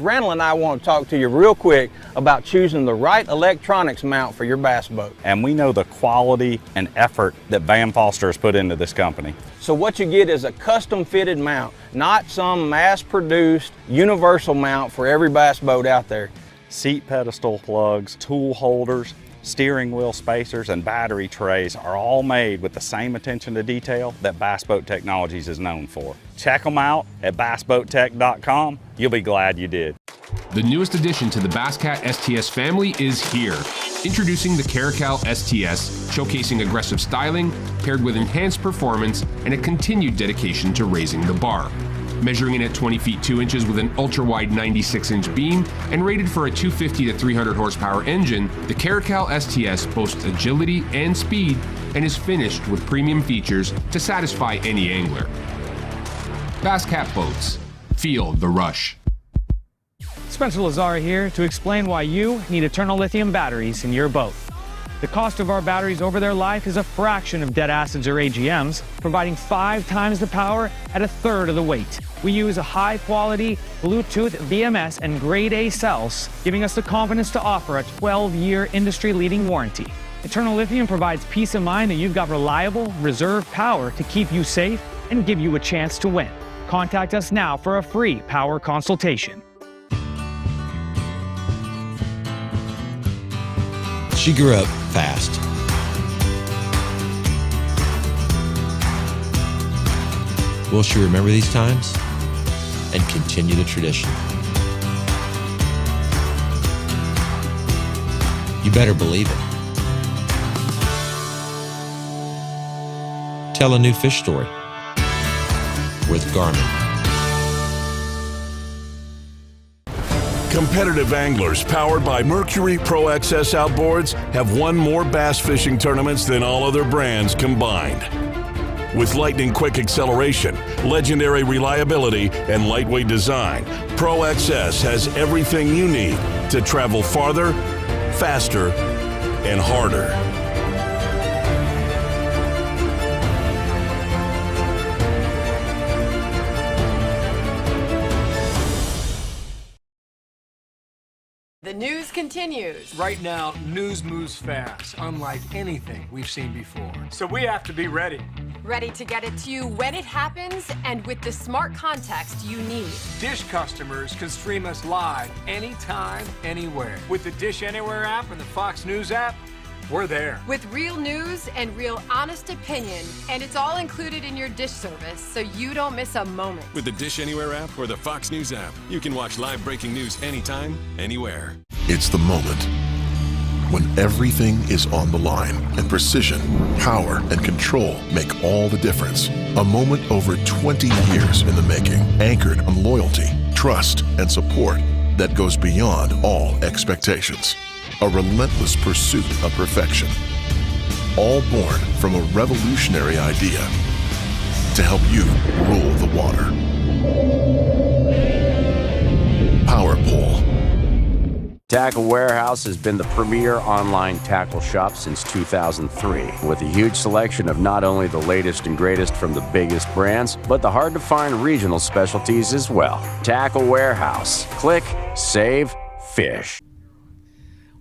Randall and I want to talk to you real quick about choosing the right electronics mount for your bass boat. And we know the quality and effort that Van Foster has put into this company. So what you get is a custom fitted mount, not some mass produced universal mount for every bass boat out there. Seat pedestal plugs, tool holders, steering wheel spacers, and battery trays are all made with the same attention to detail that Bass Boat Technologies is known for. Check them out at bassboattech.com. You'll be glad you did. The newest addition to the Basscat STS family is here. Introducing the Caracal STS, showcasing aggressive styling paired with enhanced performance and a continued dedication to raising the bar. Measuring in at 20 feet 2 inches with an ultra-wide 96-inch beam and rated for a 250 to 300 horsepower engine, the Caracal STS boasts agility and speed and is finished with premium features to satisfy any angler. Basscat Boats. Feel the rush. Spencer Lazara here to explain why you need eternal lithium batteries in your boat. The cost of our batteries over their life is a fraction of dead acids or AGMs, providing 5 times the power at a third of the weight. We use a high-quality Bluetooth BMS and grade A cells, giving us the confidence to offer a 12-year industry-leading warranty. Eternal Lithium provides peace of mind that you've got reliable, reserve power to keep you safe and give you a chance to win. Contact us now for a free power consultation. She grew up fast. Will she remember these times and continue the tradition? You better believe it. Tell a new fish story with Garmin. Competitive anglers powered by Mercury Pro XS outboards have won more bass fishing tournaments than all other brands combined. With lightning-quick acceleration, legendary reliability, and lightweight design, Pro XS has everything you need to travel farther, faster, and harder. The news continues. Right now, news moves fast, unlike anything we've seen before. So we have to be ready. Ready to get it to you when it happens and with the smart context you need. Dish customers can stream us live anytime, anywhere. With the Dish Anywhere app and the Fox News app, we're there. With real news and real honest opinion, and it's all included in your Dish service, so you don't miss a moment. With the Dish Anywhere app or the Fox News app, you can watch live breaking news anytime, anywhere. It's the moment when everything is on the line and precision, power, and control make all the difference. A moment over 20 years in the making, anchored on loyalty, trust, and support that goes beyond all expectations. A relentless pursuit of perfection, all born from a revolutionary idea to help you rule the water. Power Pole. Tackle Warehouse has been the premier online tackle shop since 2003, with a huge selection of not only the latest and greatest from the biggest brands, but the hard-to-find regional specialties as well. Tackle Warehouse. Click, save, fish.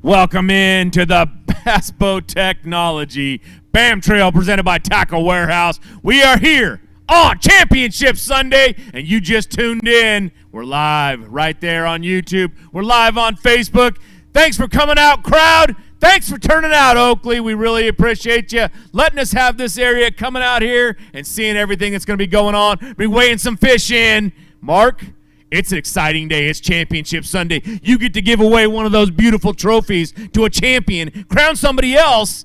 Welcome in to the Bass Boat Technology BAM Trail presented by Tackle Warehouse. We are here on Championship Sunday, and you just tuned in. We're live right there on YouTube. We're live on Facebook. Thanks for coming out, crowd. Thanks for turning out, Oakley. We really appreciate you letting us have this area, coming out here and seeing everything that's going to be going on. Be weighing some fish in. Mark, it's an exciting day. It's Championship Sunday. You get to give away one of those beautiful trophies to a champion, crown somebody else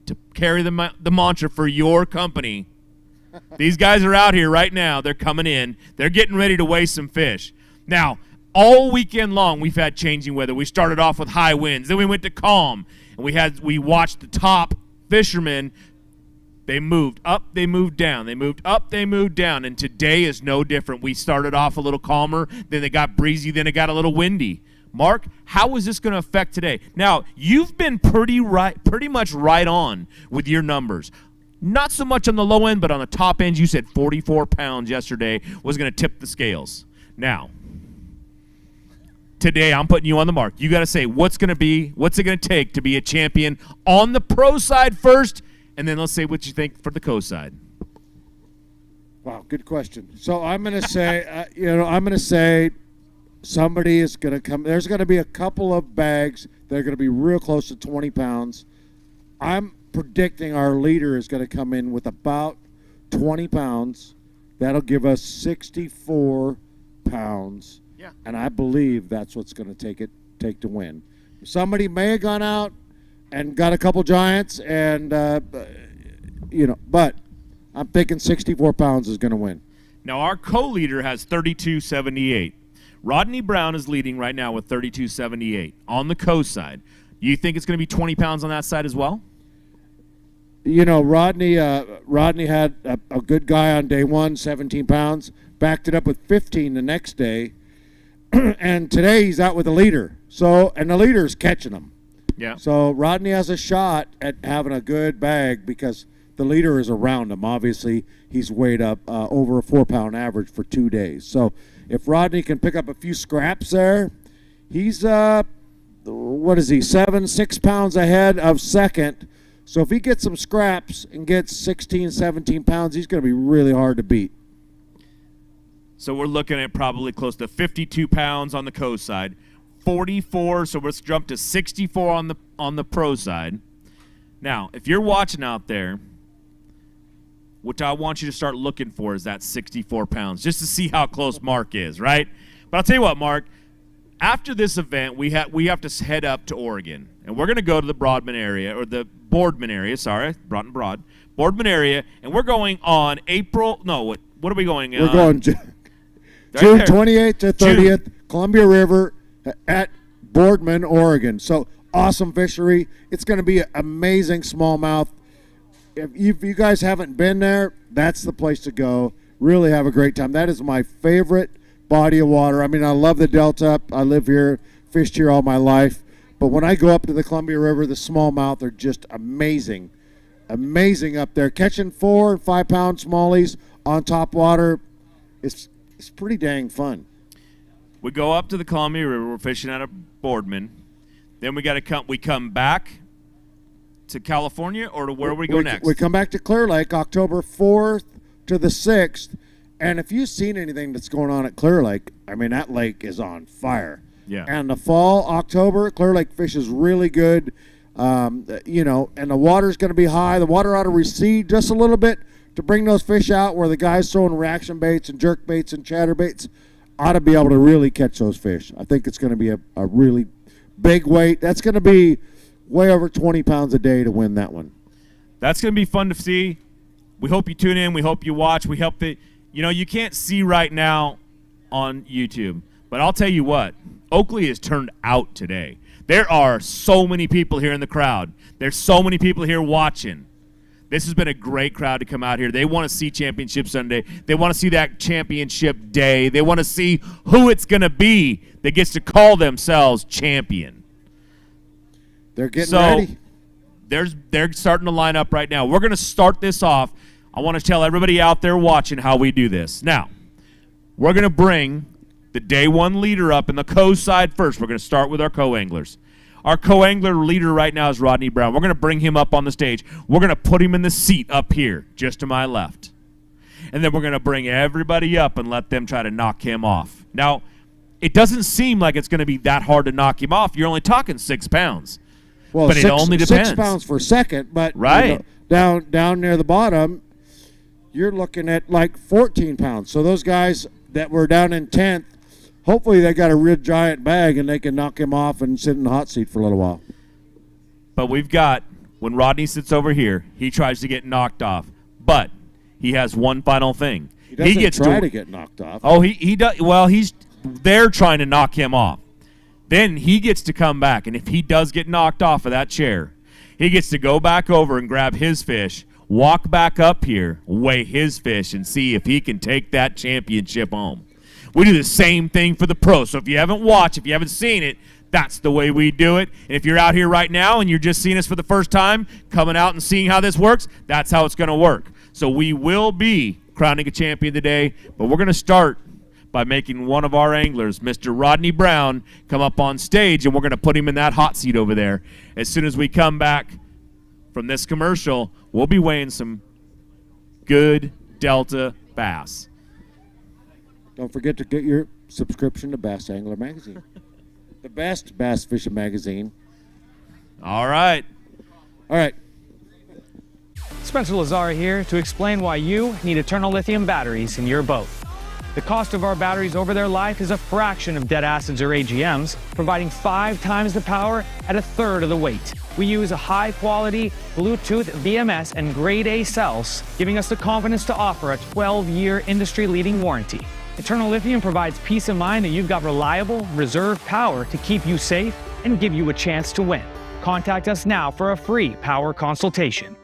to carry the mantra for your company. These guys are out here right now. They're coming in. They're getting ready to weigh some fish. Now, all weekend long, we've had changing weather. We started off with high winds. Then we went to calm, and we watched the top fishermen. They moved up, they moved down. They moved up, they moved down. And today is no different. We started off a little calmer, then it got breezy, then it got a little windy. Mark, how is this going to affect today? Now, you've been pretty much right on with your numbers. Not so much on the low end, but on the top end, you said 44 pounds yesterday was going to tip the scales. Now, today, I'm putting you on the mark. You got to say what's it going to take to be a champion on the pro side first, and then let's say what you think for the co side. Wow, good question. So I'm going to say, somebody is going to come. There's going to be a couple of bags that are going to be real close to 20 pounds. I'm predicting our leader is going to come in with about 20 pounds. That'll give us 64 pounds. Yeah. And I believe that's what's going to take to win. Somebody may have gone out and got a couple giants, and but I'm thinking 64 pounds is going to win. Now our co-leader has 32.78. Rodney Brown is leading right now with 32.78 on the co side. You think it's going to be 20 pounds on that side as well? Rodney had a good guy on day one, 17 pounds, backed it up with 15 the next day, and today he's out with the leader. And the leader's catching him. Yeah. So Rodney has a shot at having a good bag because the leader is around him. Obviously, he's weighed up over a 4-pound average for 2 days. So if Rodney can pick up a few scraps there, he's 6 pounds ahead of second. So if he gets some scraps and gets 16, 17 pounds, he's going to be really hard to beat. So we're looking at probably close to 52 pounds on the co side, 44. So let's jump to 64 on the pro side. Now, if you're watching out there, what I want you to start looking for is that 64 pounds, just to see how close Mark is, right? But I'll tell you what, Mark. After this event, we have to head up to Oregon, and we're going to go to the Boardman area, Boardman area, and we're going on what are we going on? We're going June 28th to 30th, Columbia River at Boardman, Oregon. So awesome fishery. It's going to be an amazing smallmouth. If you guys haven't been there, that's the place to go. Really have a great time. That is my favorite body of water. I mean, I love the Delta. I live here, fished here all my life. But when I go up to the Columbia River, the smallmouth are just amazing. Amazing up there. Catching 4 and 5 pound smallies on top water, it's pretty dang fun. We go up to the Columbia River. We're fishing out of Boardman. Then we come back to California, or to where we go next? We come back to Clear Lake October 4th to the 6th. And if you've seen anything that's going on at Clear Lake, I mean, that lake is on fire. Yeah. And the fall, October, Clear Lake fish is really good. And the water's going to be high. The water ought to recede just a little bit to bring those fish out, where the guys throwing reaction baits and jerk baits and chatter baits ought to be able to really catch those fish. I think it's going to be a really big weight. That's going to be way over 20 pounds a day to win that one. That's going to be fun to see. We hope you tune in. We hope you watch. We hope that, you can't see right now on YouTube, but I'll tell you what, Oakley has turned out today. There are so many people here in the crowd. There's so many people here watching. This has been a great crowd to come out here. They want to see Championship Sunday. They want to see that championship day. They want to see who it's going to be that gets to call themselves champion. They're getting ready. They're starting to line up right now. We're going to start this off. I want to tell everybody out there watching how we do this. Now, we're going to bring the day one leader up in the co-side first. We're going to start with our co-anglers. Our co-angler leader right now is Rodney Brown. We're going to bring him up on the stage. We're going to put him in the seat up here, just to my left. And then we're going to bring everybody up and let them try to knock him off. Now, it doesn't seem like it's going to be that hard to knock him off. You're only talking 6 pounds. Well, but it only depends. 6 pounds for second, but right. Down near the bottom, you're looking at like 14 pounds. So those guys that were down in 10th, hopefully they got a real giant bag and they can knock him off and sit in the hot seat for a little while. But we've got, when Rodney sits over here, he tries to get knocked off. But he has one final thing. He doesn't try to get knocked off. Oh, he does. Well, they're trying to knock him off. Then he gets to come back, and if he does get knocked off of that chair, he gets to go back over and grab his fish, walk back up here, weigh his fish, and see if he can take that championship home. We do the same thing for the pros. So if you haven't watched, if you haven't seen it, that's the way we do it. And if you're out here right now and you're just seeing us for the first time, coming out and seeing how this works, that's how it's going to work. So we will be crowning a champion today, but we're going to start by making one of our anglers, Mr. Rodney Brown, come up on stage, and we're going to put him in that hot seat over there. As soon as we come back from this commercial, we'll be weighing some good Delta bass. Don't forget to get your subscription to Bass Angler Magazine, the best bass fishing magazine. All right. All right. Spencer Lazara here to explain why you need eternal lithium batteries in your boat. The cost of our batteries over their life is a fraction of dead acids or AGMs, providing 5 times the power at a third of the weight. We use a high-quality Bluetooth BMS and grade A cells, giving us the confidence to offer a 12-year industry-leading warranty. Eternal Lithium provides peace of mind that you've got reliable, reserve power to keep you safe and give you a chance to win. Contact us now for a free power consultation.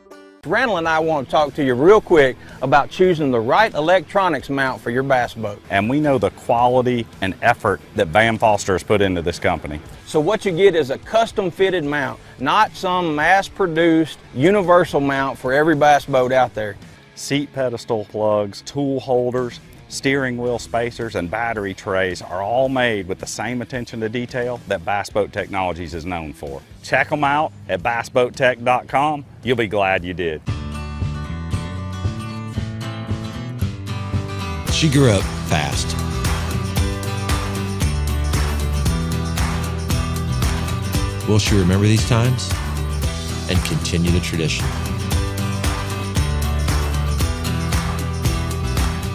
Randall and I want to talk to you real quick about choosing the right electronics mount for your bass boat. And we know the quality and effort that Van Foster has put into this company. So what you get is a custom fitted mount, not some mass-produced universal mount for every bass boat out there. Seat pedestal plugs, tool holders, steering wheel spacers, and battery trays are all made with the same attention to detail that Bass Boat Technologies is known for. Check them out at bassboattech.com. You'll be glad you did. She grew up fast. Will she remember these times and continue the tradition?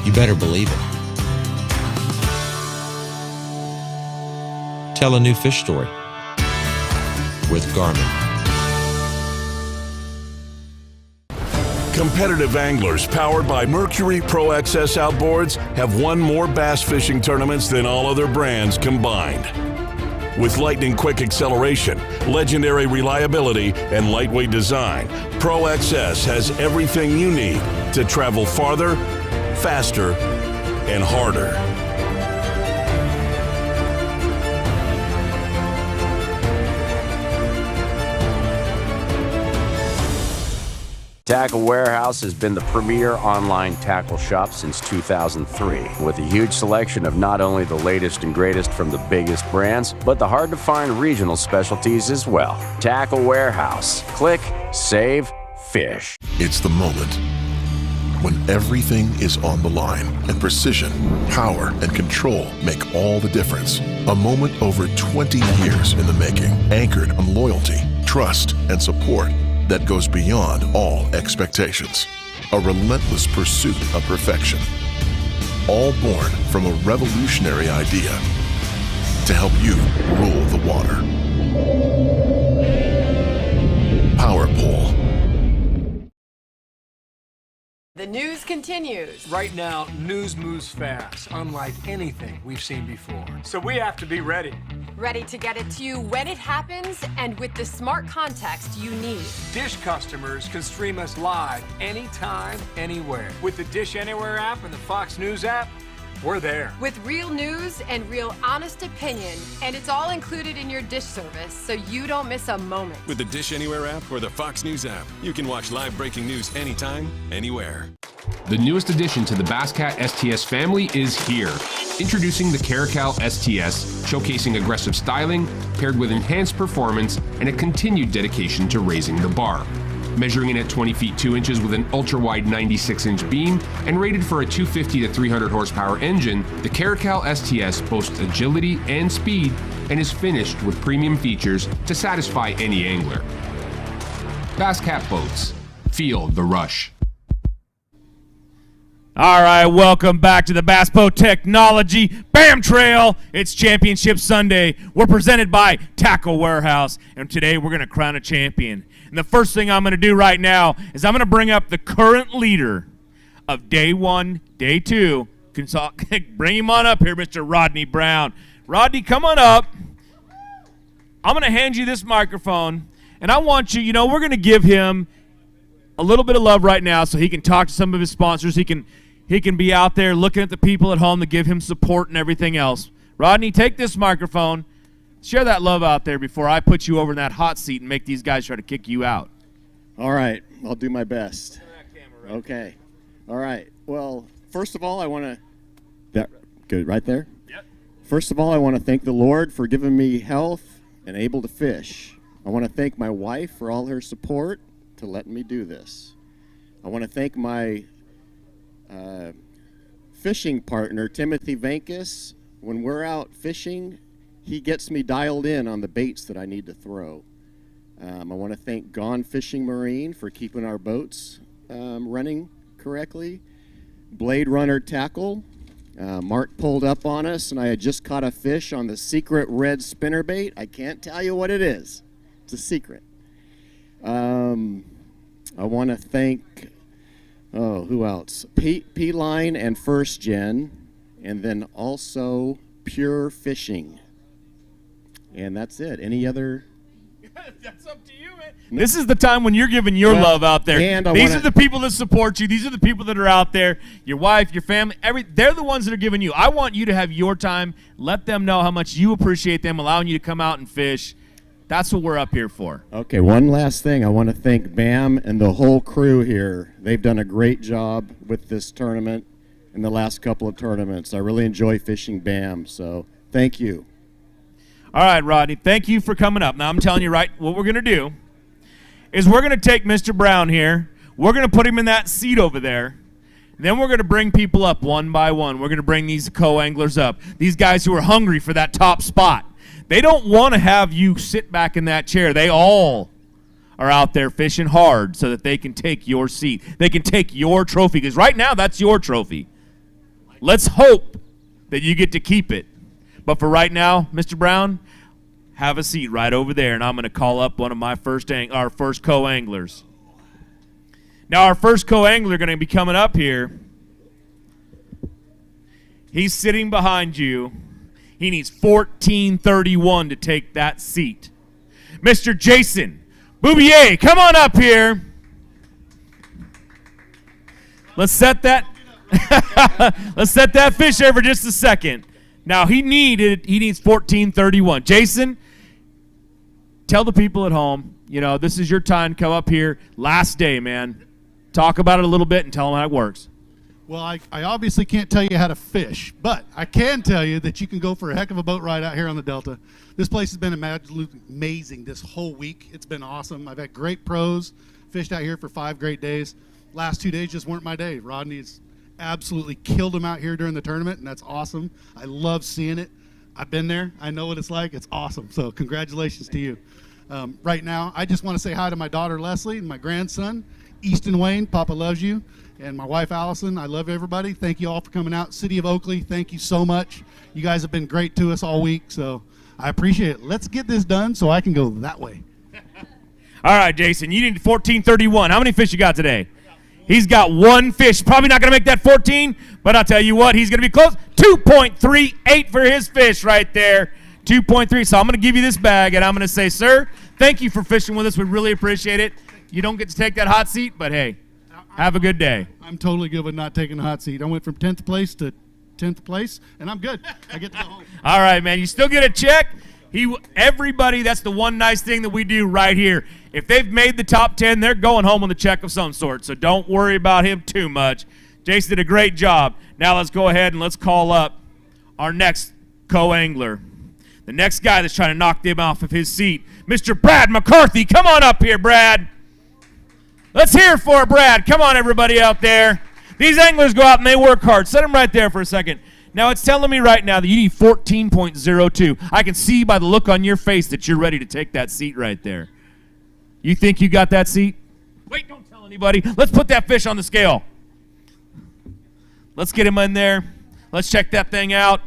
You better believe it. Tell a new fish story with Garmin. Competitive anglers powered by Mercury Pro XS outboards have won more bass fishing tournaments than all other brands combined. With lightning-quick acceleration, legendary reliability, and lightweight design, Pro XS has everything you need to travel farther, faster, and harder. Tackle Warehouse has been the premier online tackle shop since 2003, with a huge selection of not only the latest and greatest from the biggest brands, but the hard-to-find regional specialties as well. Tackle Warehouse. Click, save, fish. It's the moment when everything is on the line and precision, power, and control make all the difference. A moment over 20 years in the making, anchored on loyalty, trust, and support that goes beyond all expectations. A relentless pursuit of perfection. All born from a revolutionary idea to help you rule the water. Power Pole. The news continues. Right now, news moves fast, unlike anything we've seen before. So we have to be ready. Ready to get it to you when it happens and with the smart context you need. Dish customers can stream us live anytime, anywhere. With the Dish Anywhere app and the Fox News app, we're there. With real news and real honest opinion, and it's all included in your Dish service, so you don't miss a moment. With the Dish Anywhere app or the Fox News app, you can watch live breaking news anytime, anywhere. The newest addition to the Basscat STS family is here. Introducing the Caracal STS, showcasing aggressive styling, paired with enhanced performance and a continued dedication to raising the bar. Measuring in at 20 feet 2 inches with an ultra-wide 96-inch beam and rated for a 250 to 300 horsepower engine, the Caracal STS boasts agility and speed and is finished with premium features to satisfy any angler. Basscat boats. Feel the rush. All right, welcome back to the Bass Boat Technology BAM Trail. It's Championship Sunday. We're presented by Tackle Warehouse, and today we're going to crown a champion. And the first thing I'm going to do right now is I'm going to bring up the current leader of Day 1, Day 2. Bring him on up here, Mr. Rodney Brown. Rodney, come on up. I'm going to hand you this microphone, and I want you, we're going to give him a little bit of love right now so he can talk to some of his sponsors. He can be out there looking at the people at home to give him support and everything else. Rodney, take this microphone. Share that love out there before I put you over in that hot seat and make these guys try to kick you out. All right. I'll do my best. Okay. All right. Well, first of all, I want to... Good. Right there? Yep. First of all, I want to thank the Lord for giving me health and able to fish. I want to thank my wife for all her support to letting me do this. I want to thank my fishing partner, Timothy Vankis. When we're out fishing, he gets me dialed in on the baits that I need to throw. I want to thank Gone Fishing Marine for keeping our boats running correctly. Blade Runner Tackle. Mark pulled up on us, and I had just caught a fish on the secret red spinnerbait. I can't tell you what it is. It's a secret. I want to thank, who else? P-Line and First Gen, and then also Pure Fishing. And that's it. Any other? That's up to you, man. This is the time when you're giving your love out there. These are the people that support you. These are the people that are out there. Your wife, your family, they're the ones that are giving you. I want you to have your time. Let them know how much you appreciate them allowing you to come out and fish. That's what we're up here for. Okay, one last thing. I want to thank Bam and the whole crew here. They've done a great job with this tournament and the last couple of tournaments. I really enjoy fishing Bam, so thank you. All right, Rodney, thank you for coming up. Now, I'm telling you right, what we're going to do is we're going to take Mr. Brown here. We're going to put him in that seat over there. Then we're going to bring people up one by one. We're going to bring these co-anglers up, these guys who are hungry for that top spot. They don't want to have you sit back in that chair. They all are out there fishing hard so that they can take your seat. They can take your trophy, because right now that's your trophy. Let's hope that you get to keep it. But for right now, Mr. Brown, have a seat right over there, and I'm going to call up one of my our first co-anglers. Now, our first co-angler going to be coming up here. He's sitting behind you. He needs 1431 to take that seat. Mr. Jason Boubier, come on up here. Let's set that fish there for just a second. Now, he needs 1431. Jason, tell the people at home, this is your time to come up here. Last day, man. Talk about it a little bit and tell them how it works. Well, I obviously can't tell you how to fish, but I can tell you that you can go for a heck of a boat ride out here on the Delta. This place has been amazing this whole week. It's been awesome. I've had great pros, fished out here for 5 great days. Last 2 days just weren't my day. Rodney's absolutely killed them out here during the tournament, and that's awesome. I love seeing it. I've been there. I know what it's like. It's awesome. So congratulations to you. Right now, I just want to say hi to my daughter, Leslie, and my grandson, Easton Wayne. Papa loves you. And my wife, Allison. I love everybody. Thank you all for coming out. City of Oakley, thank you so much. You guys have been great to us all week, so I appreciate it. Let's get this done so I can go that way. All right, Jason, you need 1431. How many fish you got today? He's got 1 fish. Probably not going to make that 14, but I'll tell you what, he's going to be close. 2.38 for his fish right there. 2.3. So I'm going to give you this bag, and I'm going to say, sir, thank you for fishing with us. We really appreciate it. You don't get to take that hot seat, but hey, have a good day. I'm totally good with not taking the hot seat. I went from 10th place to 10th place, and I'm good. I get to go home. All right, man. You still get a check. Everybody, that's the one nice thing that we do right here. If they've made the top 10, they're going home with a check of some sort, so don't worry about him too much. Jason did a great job. Now let's go ahead and let's call up our next co-angler. The next guy that's trying to knock them off of his seat, Mr. Brad McCarthy. Come on up here, Brad. Let's hear it for Brad. Come on, everybody out there. These anglers go out and they work hard. Set them right there for a second. Now, it's telling me right now that you need 14.02. I can see by the look on your face that you're ready to take that seat right there. You think you got that seat? Wait, don't tell anybody. Let's put that fish on the scale. Let's get him in there. Let's check that thing out.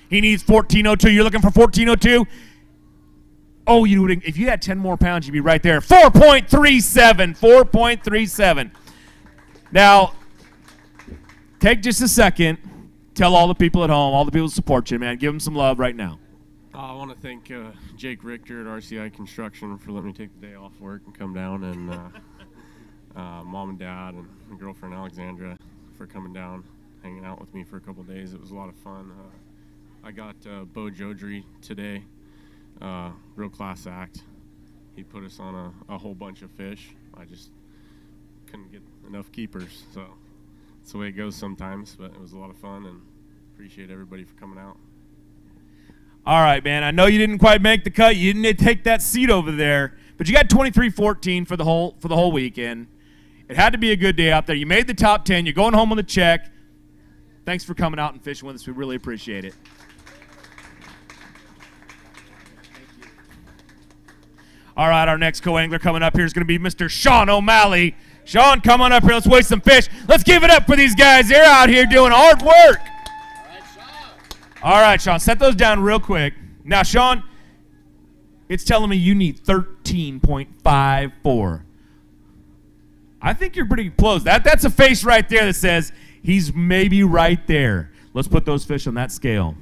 He needs 14.02. You're looking for 14.02? Oh, if you had 10 more pounds, you'd be right there. 4.37. 4.37. Now, take just a second. Tell all the people at home, all the people that support you, man. Give them some love right now. I want to thank Jake Richter at RCI Construction for letting me take the day off work and come down, and Mom and Dad and my girlfriend Alexandra for coming down, hanging out with me for a couple days. It was a lot of fun. I got Bo Jodry today, real class act. He put us on a whole bunch of fish. I just couldn't get enough keepers, so that's the way it goes sometimes, but it was a lot of fun, and appreciate everybody for coming out. All right, man. I know you didn't quite make the cut. You didn't take that seat over there, but you got 23-14 for the whole weekend. It had to be a good day out there. You made the top 10. You're going home with a check. Thanks for coming out and fishing with us. We really appreciate it. All right, our next co-angler coming up here is going to be Mr. Sean O'Malley. Sean, come on up here. Let's weigh some fish. Let's give it up for these guys. They're out here doing hard work. All right, Sean, set those down real quick. Now, Sean, it's telling me you need 13.54. I think you're pretty close. That's a face right there that says he's maybe right there. Let's put those fish on that scale.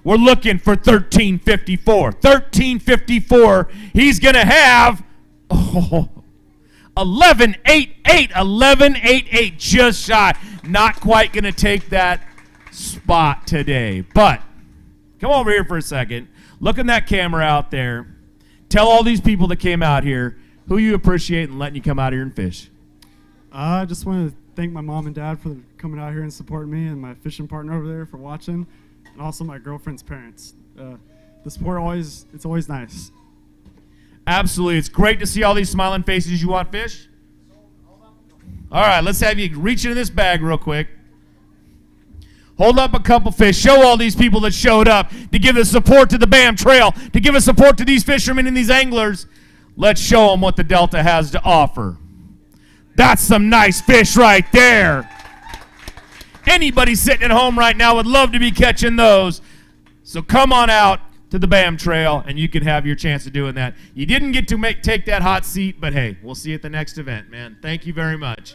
We're looking for 13.54. 13.54. He's going to have 11.88. 11.88, just shy. Not quite going to take that spot today. But come over here for a second. Look in that camera out there. Tell all these people that came out here who you appreciate and letting you come out here and fish. I just want to thank my mom and dad for coming out here and supporting me, and my fishing partner over there for watching, and also my girlfriend's parents. The support it's always nice. Absolutely. It's great to see all these smiling faces. You want fish? All right, let's have you reach into this bag real quick. Hold up a couple fish. Show all these people that showed up to give us support to the BAM Trail, to give us support to these fishermen and these anglers. Let's show them what the Delta has to offer. That's some nice fish right there. Anybody sitting at home right now would love to be catching those. So come on out to the BAM Trail, and you can have your chance of doing that. You didn't get to take that hot seat, but hey, we'll see you at the next event, man. Thank you very much.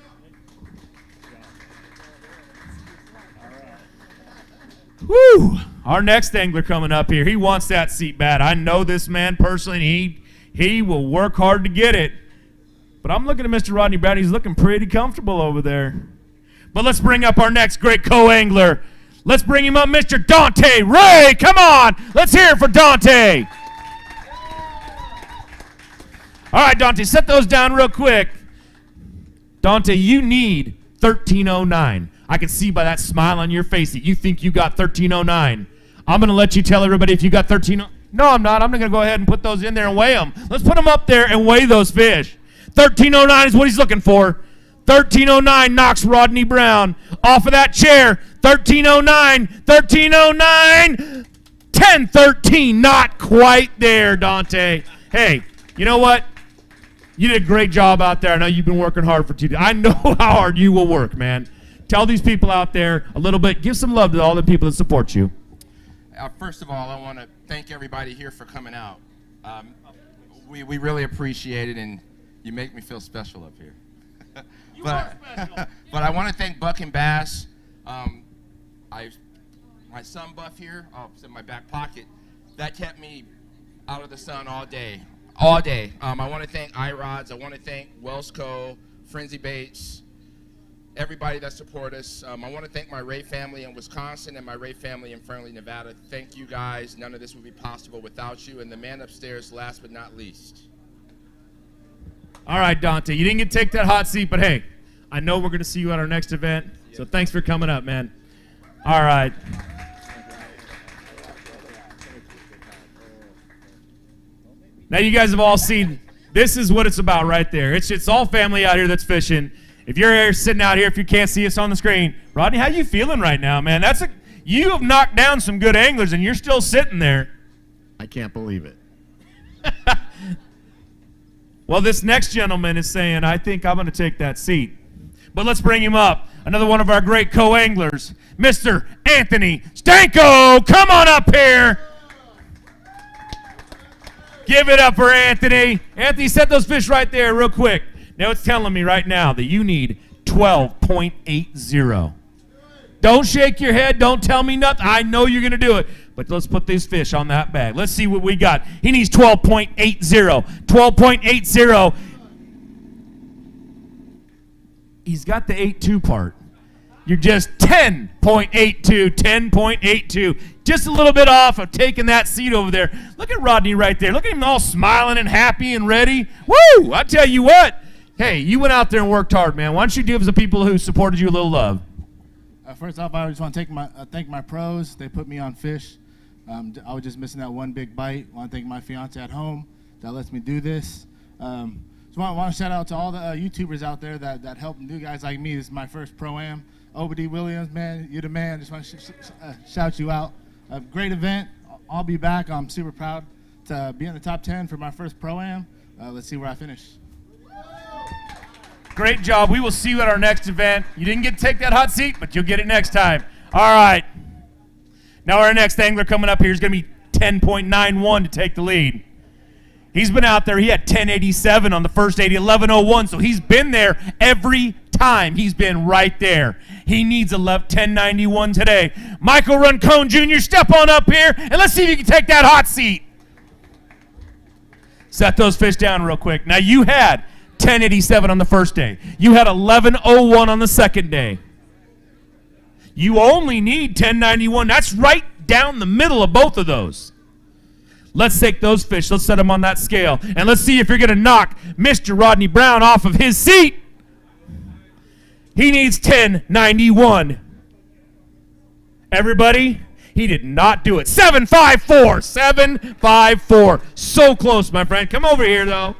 Woo! Our next angler coming up here, he wants that seat bad. I know this man personally, and he will work hard to get it. But I'm looking at Mr. Rodney Brown. He's looking pretty comfortable over there. But let's bring up our next great co-angler. Let's bring him up, Mr. Dante Ray. Come on. Let's hear it for Dante. All right, Dante, set those down real quick. Dante, you need 1309. I can see by that smile on your face that you think you got 1309. I'm going to let you tell everybody if you got 1309. No, I'm not. I'm going to go ahead and put those in there and weigh them. Let's put them up there and weigh those fish. 1309 is what he's looking for. 1309 knocks Rodney Brown off of that chair. 1309, 1309, 1013. Not quite there, Dante. Hey, you know what? You did a great job out there. I know you've been working hard for 2 days. I know how hard you will work, man. Tell these people out there a little bit. Give some love to all the people that support you. First of all, I want to thank everybody here for coming out. We really appreciate it, and you make me feel special up here. But I want to thank Buck and Bass. My sun buff here, it's in my back pocket. That kept me out of the sun all day. All day. I want to thank iRods. I want to thank Wellsco, Frenzy Baits, everybody that support us. I want to thank my Ray family in Wisconsin and my Ray family in Fernley, Nevada. Thank you guys. None of this would be possible without you. And the man upstairs, last but not least. All right, Dante, you didn't get to take that hot seat, but hey, I know we're going to see you at our next event, so thanks for coming up, man. All right. Now you guys have all seen, this is what it's about right there. It's all family out here that's fishing. If you're here sitting out here, if you can't see us on the screen, Rodney, how you feeling right now, man? You have knocked down some good anglers, and you're still sitting there. I can't believe it. Well, this next gentleman is saying, I think I'm going to take that seat. But let's bring him up. Another one of our great co-anglers, Mr. Anthony Stanko. Come on up here. Give it up for Anthony. Anthony, set those fish right there real quick. Now it's telling me right now that you need 12.80. Don't shake your head. Don't tell me nothing. I know you're going to do it. But let's put these fish on that bag. Let's see what we got. He needs 12.80. 12.80. He's got the 8.2 part. You're just 10.82. 10.82. Just a little bit off of taking that seat over there. Look at Rodney right there. Look at him all smiling and happy and ready. Woo! I tell you what. Hey, you went out there and worked hard, man. Why don't you give the people who supported you a little love? First off, I just want to thank my pros. They put me on fish. I was just missing that one big bite. I want to thank my fiance at home that lets me do this. So I want to shout out to all the YouTubers out there that help new guys like me. This is my first Pro-Am. Obadi Williams, man, you're the man. Just want to shout you out. A great event. I'll be back. I'm super proud to be in the top 10 for my first Pro-Am. Let's see where I finish. Great job. We will see you at our next event. You didn't get to take that hot seat, but you'll get it next time. All right. Now our next angler coming up here is going to be 10.91 to take the lead. He's been out there. He had 10.87 on the first 80, 11.01, so he's been there every time. He's been right there. He needs a 10.91 today. Michael Runcone Jr., step on up here, and let's see if you can take that hot seat. Set those fish down real quick. Now, you had 10.87 on the first day. You had 11.01 on the second day. You only need 10.91. That's right down the middle of both of those. Let's take those fish. Let's set them on that scale. And let's see if you're going to knock Mr. Rodney Brown off of his seat. He needs 10.91. Everybody, he did not do it. 7.54. 7.54. So close, my friend. Come over here, though.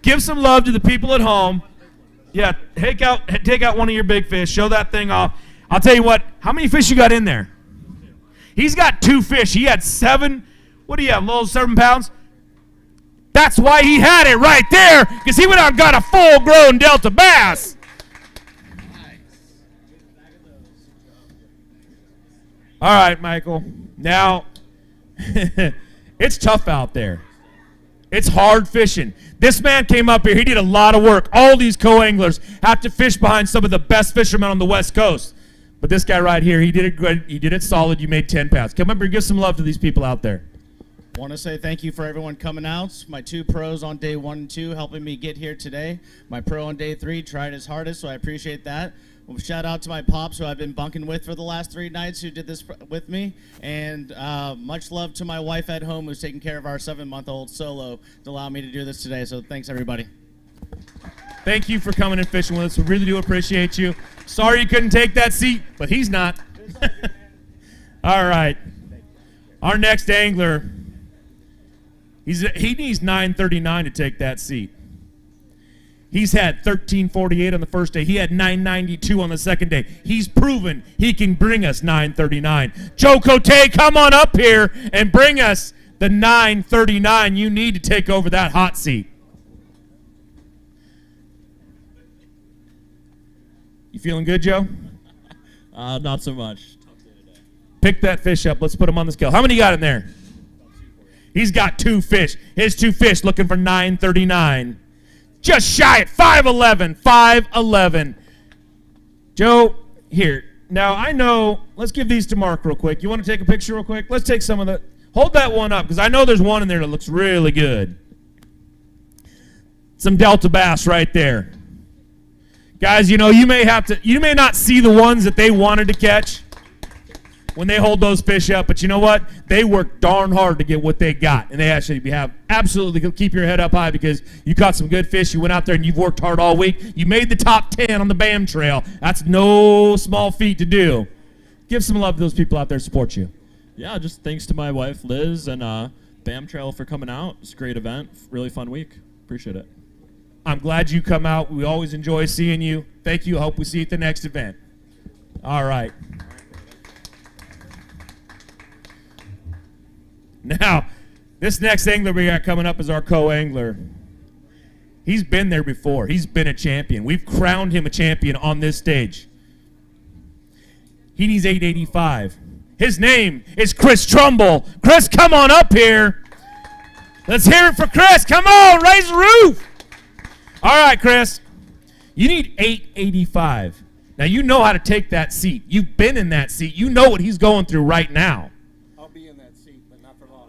Give some love to the people at home. Yeah, take out one of your big fish. Show that thing off. I'll tell you what, how many fish you got in there? He's got 2 fish. He had 7. What do you have, little 7 pounds? That's why he had it right there, because he went out and got a full-grown Delta bass. All right, Michael. Now, it's tough out there. It's hard fishing. This man came up here. He did a lot of work. All these co-anglers have to fish behind some of the best fishermen on the West Coast. But this guy right here, he did it good. He did it solid. You made 10 pounds. Come up here and give some love to these people out there. Want to say thank you for everyone coming out. My 2 pros on day 1 and 2 helping me get here today. My pro on day 3 tried his hardest, so I appreciate that. Well, shout out to my pops who I've been bunking with for the last 3 nights who did this with me. And much love to my wife at home who's taking care of our 7-month-old Solo to allow me to do this today. So thanks, everybody. Thank you for coming and fishing with us. We really do appreciate you. Sorry you couldn't take that seat, but he's not. All right. Our next angler, he needs 9.39 to take that seat. He's had 13.48 on the first day. He had 9.92 on the second day. He's proven he can bring us 9.39. Joe Cote, come on up here and bring us the 9.39 you need to take over that hot seat. You feeling good, Joe? Not so much. Pick that fish up. Let's put him on the scale. How many you got in there? He's got 2 fish. His 2 fish looking for 9.39. Just shy at 5.11. 5.11. Joe, here. Now, I know, let's give these to Mark real quick. You want to take a picture real quick? Let's take some of the, hold that one up, because I know there's one in there that looks really good. Some Delta bass right there. Guys, you know, you may not see the ones that they wanted to catch when they hold those fish up, but you know what? They work darn hard to get what they got, and they actually have absolutely keep your head up high because you caught some good fish. You went out there and you've worked hard all week. You made the top 10 on the BAM trail. That's no small feat to do. Give some love to those people out there who support you. Yeah, just thanks to my wife, Liz, and BAM Trail for coming out. It's a great event. Really fun week. Appreciate it. I'm glad you come out. We always enjoy seeing you. Thank you. I hope we see you at the next event. All right. Now, this next angler we got coming up is our co-angler. He's been there before. He's been a champion. We've crowned him a champion on this stage. He needs 8.85. His name is Chris Trumbull. Chris, come on up here. Let's hear it for Chris. Come on, raise the roof. All right, Chris. You need 8.85. Now, you know how to take that seat. You've been in that seat. You know what he's going through right now. I'll be in that seat, but not for long.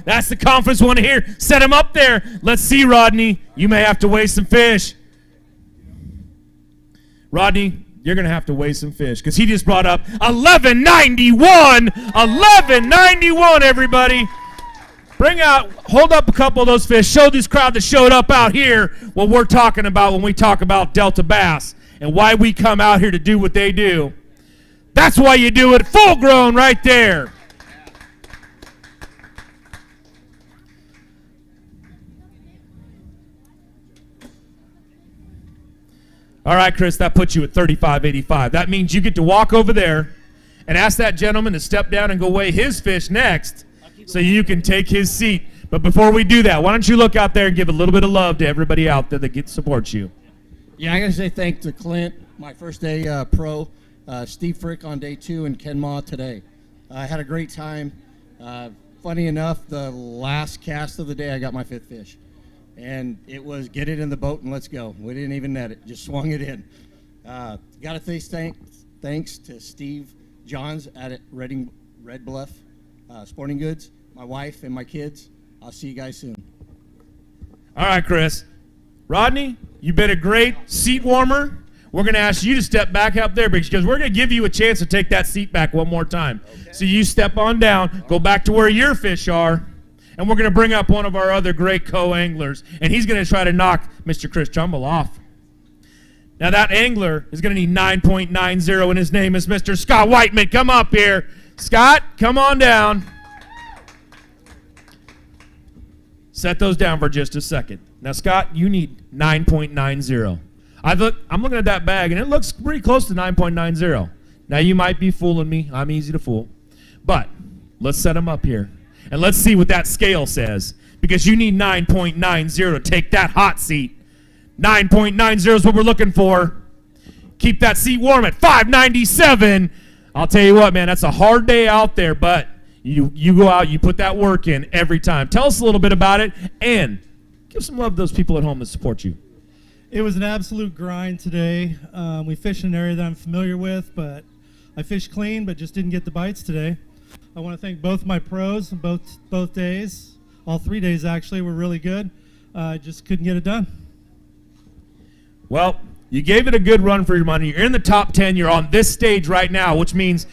That's the conference we want to hear. Set him up there. Let's see, Rodney. You may have to weigh some fish. Rodney, you're going to have to weigh some fish because he just brought up 11.91. 11.91, everybody. Hold up a couple of those fish. Show this crowd that showed up out here what we're talking about when we talk about Delta bass and why we come out here to do what they do. That's why you do it full grown right there. All right, Chris, that puts you at 35.85. That means you get to walk over there and ask that gentleman to step down and go weigh his fish next so you can take his seat. But before we do that, why don't you look out there and give a little bit of love to everybody out there that supports you. Yeah, I got to say thanks to Clint, my first day pro, Steve Frick on day 2, and Ken Ma today. I had a great time. Funny enough, the last cast of the day, I got my 5th fish. And it was get it in the boat and let's go. We didn't even net it, just swung it in. Got to say thanks to Steve Johns at Red Bluff Sporting Goods, my wife and my kids. I'll see you guys soon. All right, Chris. Rodney, you've been a great seat warmer. We're going to ask you to step back up there because we're going to give you a chance to take that seat back one more time. Okay. So you step on down, go back to where your fish are, and we're going to bring up one of our other great co-anglers, and he's going to try to knock Mr. Chris Trumbull off. Now that angler is going to need 9.90, and his name is Mr. Scott Whiteman. Come up here. Scott, come on down. Set those down for just a second. Now, Scott, you need 9.90. I'm looking at that bag, and it looks pretty close to 9.90. Now, you might be fooling me. I'm easy to fool. But let's set them up here, and let's see what that scale says, because you need 9.90 to take that hot seat. 9.90 is what we're looking for. Keep that seat warm at 597. I'll tell you what, man, that's a hard day out there, but you go out, you put that work in every time. Tell us a little bit about it, and give some love to those people at home that support you. It was an absolute grind today. We fished in an area that I'm familiar with, but I fished clean, but just didn't get the bites today. I want to thank both my pros, both days. All 3 days, actually, were really good. Just couldn't get it done. Well, you gave it a good run for your money. You're in the top 10. You're on this stage right now, which means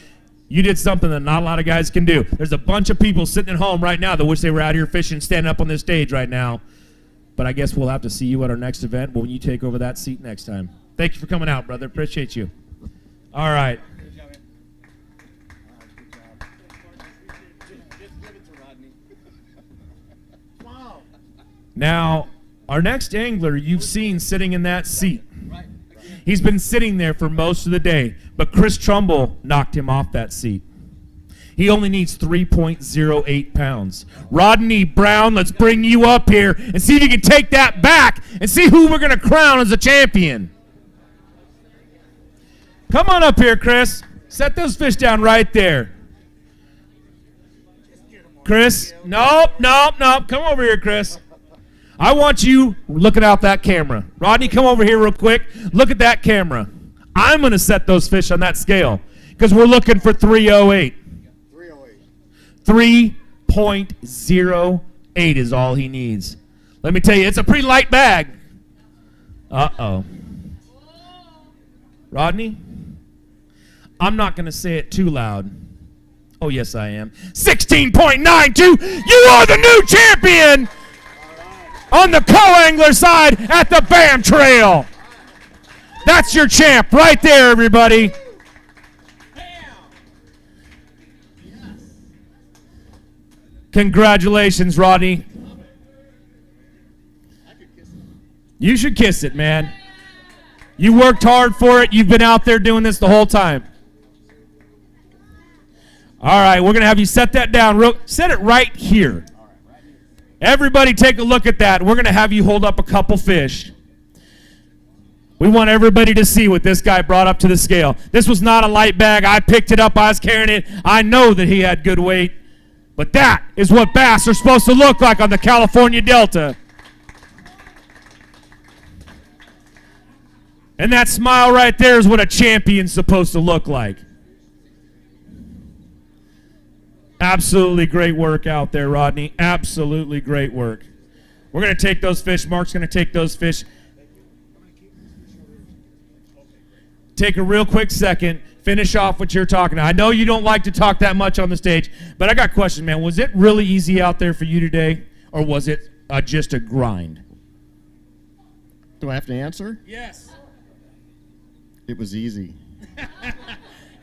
you did something that not a lot of guys can do. There's a bunch of people sitting at home right now that wish they were out here fishing, standing up on this stage right now. But I guess we'll have to see you at our next event when you take over that seat next time. Thank you for coming out, brother. Appreciate you. All right. Now, our next angler you've seen sitting in that seat. He's been sitting there for most of the day, but Chris Trumbull knocked him off that seat. He only needs 3.08 pounds. Rodney Brown, let's bring you up here and see if you can take that back and see who we're going to crown as a champion. Come on up here, Chris. Set those fish down right there. Chris, nope. Come over here, Chris. I want you looking out that camera. Rodney, come over here real quick. Look at that camera. I'm going to set those fish on that scale because we're looking for 308. 3.08 is all he needs. Let me tell you, it's a pretty light bag. Uh-oh. Rodney, I'm not going to say it too loud. Oh, yes, I am. 16.92. You are the new champion on the co-angler side at the BAM Trail. That's your champ right there, everybody. Congratulations, Rodney. You should kiss it, man. You worked hard for it. You've been out there doing this the whole time. All right, we're going to have you set that down. Set it right here. Everybody take a look at that. We're going to have you hold up a couple fish. We want everybody to see what this guy brought up to the scale. This was not a light bag. I picked it up. I was carrying it. I know that he had good weight. But that is what bass are supposed to look like on the California Delta. And that smile right there is what a champion's supposed to look like. Absolutely great work out there, Rodney. Absolutely great work. We're going to take those fish. Mark's going to take those fish. Take a real quick second. Finish off what you're talking about. I know you don't like to talk that much on the stage, but I got questions, man. Was it really easy out there for you today, or was it just a grind? Do I have to answer? Yes. It was easy.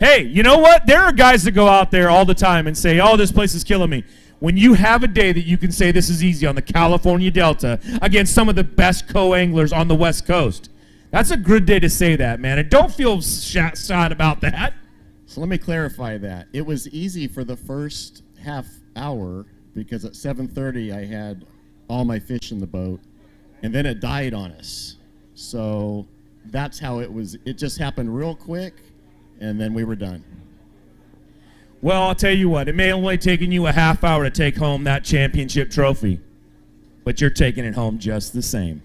Hey, you know what? There are guys that go out there all the time and say, oh, this place is killing me. When you have a day that you can say this is easy on the California Delta against some of the best co-anglers on the West Coast, that's a good day to say that, man. And don't feel sad about that. So let me clarify that. It was easy for the first half hour because at 7:30 I had all my fish in the boat, and then it died on us. So that's how it was. It just happened real quick, and then we were done. Well, I'll tell you what, it may only taken you a half hour to take home that championship trophy, but you're taking it home just the same.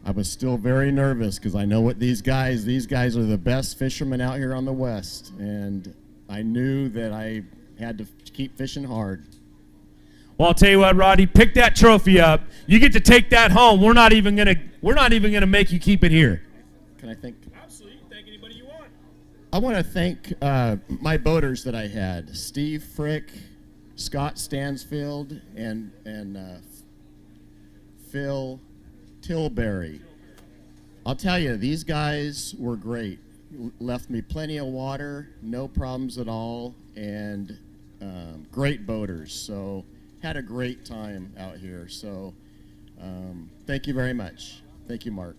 I was still very nervous because I know what these guys are the best fishermen out here on the West, and I knew that I had to keep fishing hard. Well, I'll tell you what, Roddy, pick that trophy up. You get to take that home. We're not even gonna make you keep it here. Can I thank? Absolutely, you can thank anybody you want. I want to thank my boaters that I had: Steve Frick, Scott Stansfield, and Phil Tilbury. I'll tell you, these guys were great. Left me plenty of water, no problems at all, and great boaters. So had a great time out here. So thank you very much. Thank you, Mark.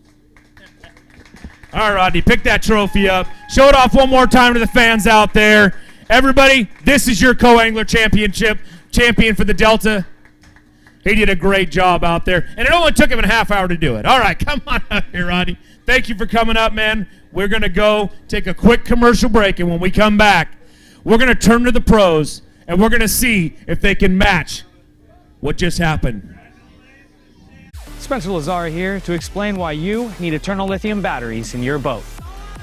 All right, Rodney, pick that trophy up. Show it off one more time to the fans out there. Everybody, this is your co-angler champion for the Delta. He did a great job out there, and it only took him a half hour to do it. All right, come on up here, Rodney. Thank you for coming up, man. We're going to go take a quick commercial break, and when we come back, we're going to turn to the pros, and we're going to see if they can match what just happened. Spencer Lazar here to explain why you need Eternal Lithium batteries in your boat.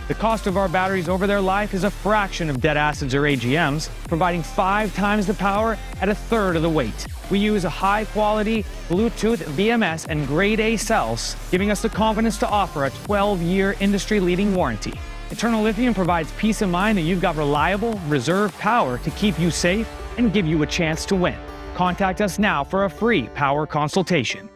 The cost of our batteries over their life is a fraction of dead acids or AGMs, providing 5 times the power at a third of the weight. We use a high-quality Bluetooth BMS and grade A cells, giving us the confidence to offer a 12-year industry-leading warranty. Eternal Lithium provides peace of mind that you've got reliable, reserve power to keep you safe and give you a chance to win. Contact us now for a free power consultation.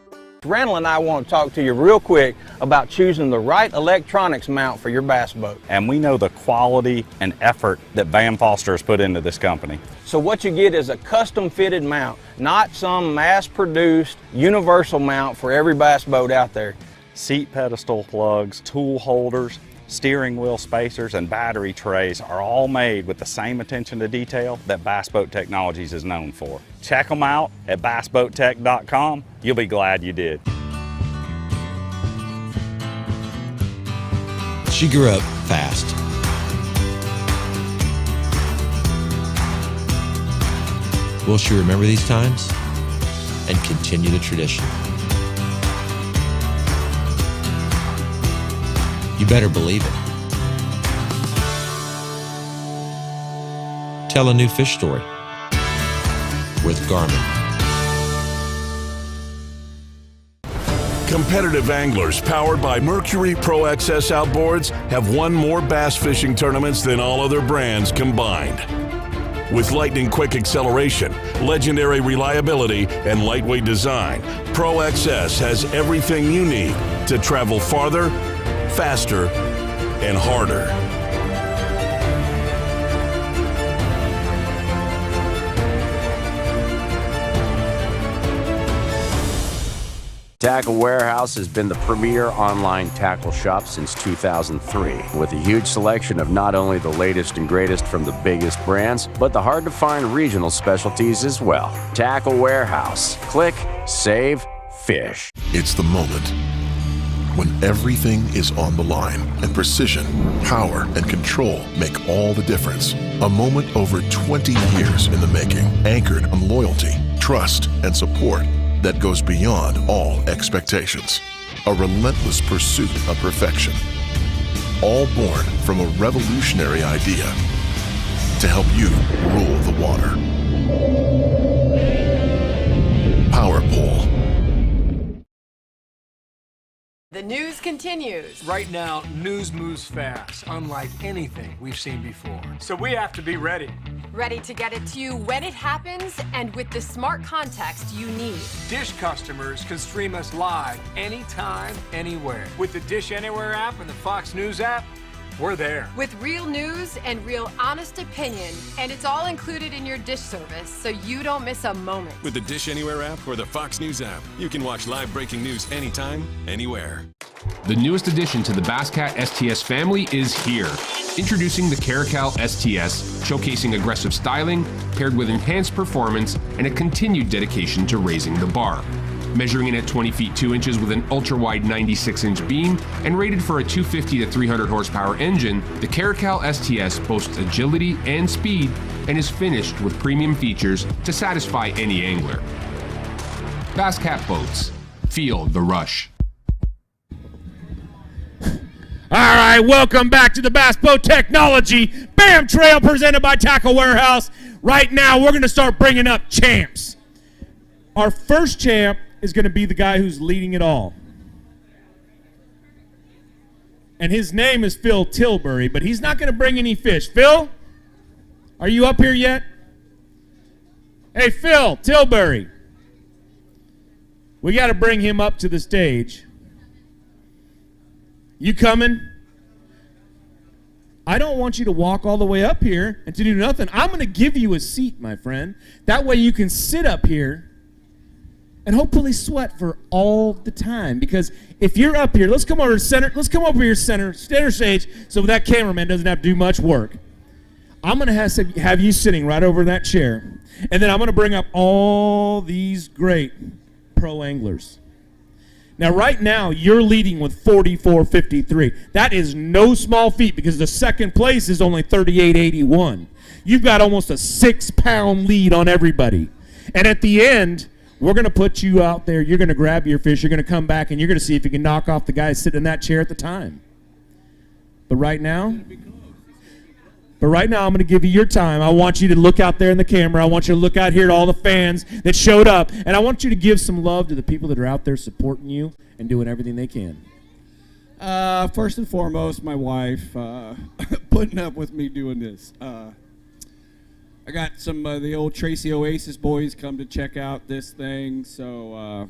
Randall and I want to talk to you real quick about choosing the right electronics mount for your bass boat. And we know the quality and effort that Van Foster has put into this company. So what you get is a custom fitted mount, not some mass-produced universal mount for every bass boat out there. Seat pedestal plugs, tool holders, steering wheel spacers, and battery trays are all made with the same attention to detail that Bass Boat Technologies is known for. Check them out at bassboattech.com. You'll be glad you did. She grew up fast. Will she remember these times and continue the tradition? You better believe it. Tell a new fish story with Garmin. Competitive anglers powered by Mercury Pro XS outboards have won more bass fishing tournaments than all other brands combined. With lightning-quick acceleration, legendary reliability, and lightweight design, Pro XS has everything you need to travel farther, faster, and harder. Tackle Warehouse has been the premier online tackle shop since 2003, with a huge selection of not only the latest and greatest from the biggest brands, but the hard-to-find regional specialties as well. Tackle Warehouse. Click, save, fish. It's the moment when everything is on the line and precision, power, and control make all the difference. A moment over 20 years in the making, anchored on loyalty, trust, and support that goes beyond all expectations. A relentless pursuit of perfection. All born from a revolutionary idea to help you rule the water. Power Pole. The news continues. Right now, news moves fast, unlike anything we've seen before. So we have to be ready. Ready to get it to you when it happens and with the smart context you need. Dish customers can stream us live anytime, anywhere. With the Dish Anywhere app and the Fox News app, we're there. With real news and real honest opinion, and it's all included in your dish service, so you don't miss a moment. With the Dish Anywhere app or the Fox News app, you can watch live breaking news anytime, anywhere. The newest addition to the Basscat STS family is here. Introducing the Caracal STS, showcasing aggressive styling, paired with enhanced performance and a continued dedication to raising the bar. Measuring in at 20 feet 2 inches with an ultra-wide 96-inch beam and rated for a 250 to 300 horsepower engine, the Caracal STS boasts agility and speed and is finished with premium features to satisfy any angler. Basscat Boats. Feel the rush. All right, welcome back to the Bass Boat Technology BAM Trail presented by Tackle Warehouse. Right now, we're going to start bringing up champs. Our first champ is going to be the guy who's leading it all. And his name is Phil Tilbury, but he's not going to bring any fish. Phil, are you up here yet? Hey, Phil Tilbury. We got to bring him up to the stage. You coming? I don't want you to walk all the way up here and to do nothing. I'm going to give you a seat, my friend. That way you can sit up here and hopefully sweat for all the time. Because if you're up here, let's come over to center. Let's come over here center stage so that cameraman doesn't have to do much work. I'm going to have you sitting right over in that chair. And then I'm going to bring up all these great pro anglers. Now, right now, you're leading with 44.53. That is no small feat because the second place is only 38.81. You've got almost a 6-pound lead on everybody. And at the end, we're going to put you out there. You're going to grab your fish. You're going to come back, and you're going to see if you can knock off the guy sitting in that chair at the time. But right now, I'm going to give you your time. I want you to look out there in the camera. I want you to look out here to all the fans that showed up. And I want you to give some love to the people that are out there supporting you and doing everything they can. First and foremost, my wife putting up with me doing this. I got some of the old Tracy Oasis boys come to check out this thing. So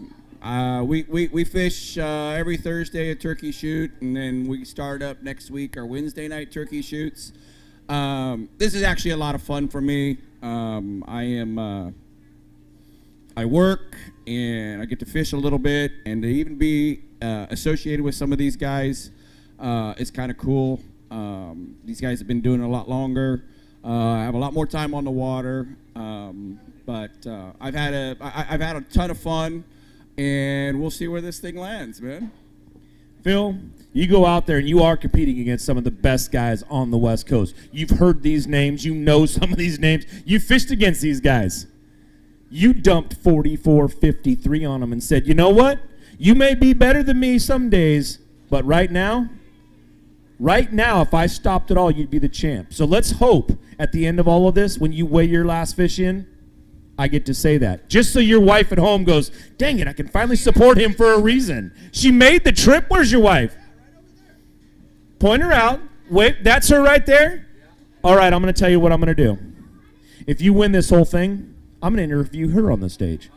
we fish every Thursday a turkey shoot, and then we start up next week our Wednesday night turkey shoots. This is actually a lot of fun for me. I work and I get to fish a little bit, and to even be associated with some of these guys is kind of cool. These guys have been doing it a lot longer. I have a lot more time on the water, but I've had a ton of fun, and we'll see where this thing lands, man. Phil, you go out there and you are competing against some of the best guys on the West Coast. You've heard these names. You know some of these names. You fished against these guys. You dumped 44.53 on them and said, you know what? You may be better than me some days, but right now, if I stopped it all, you'd be the champ. So let's hope at the end of all of this, when you weigh your last fish in, I get to say that. Just so your wife at home goes, dang it, I can finally support him for a reason. She made the trip. Where's your wife? Point her out. Wait, that's her right there? All right, I'm going to tell you what I'm going to do. If you win this whole thing, I'm going to interview her on the stage.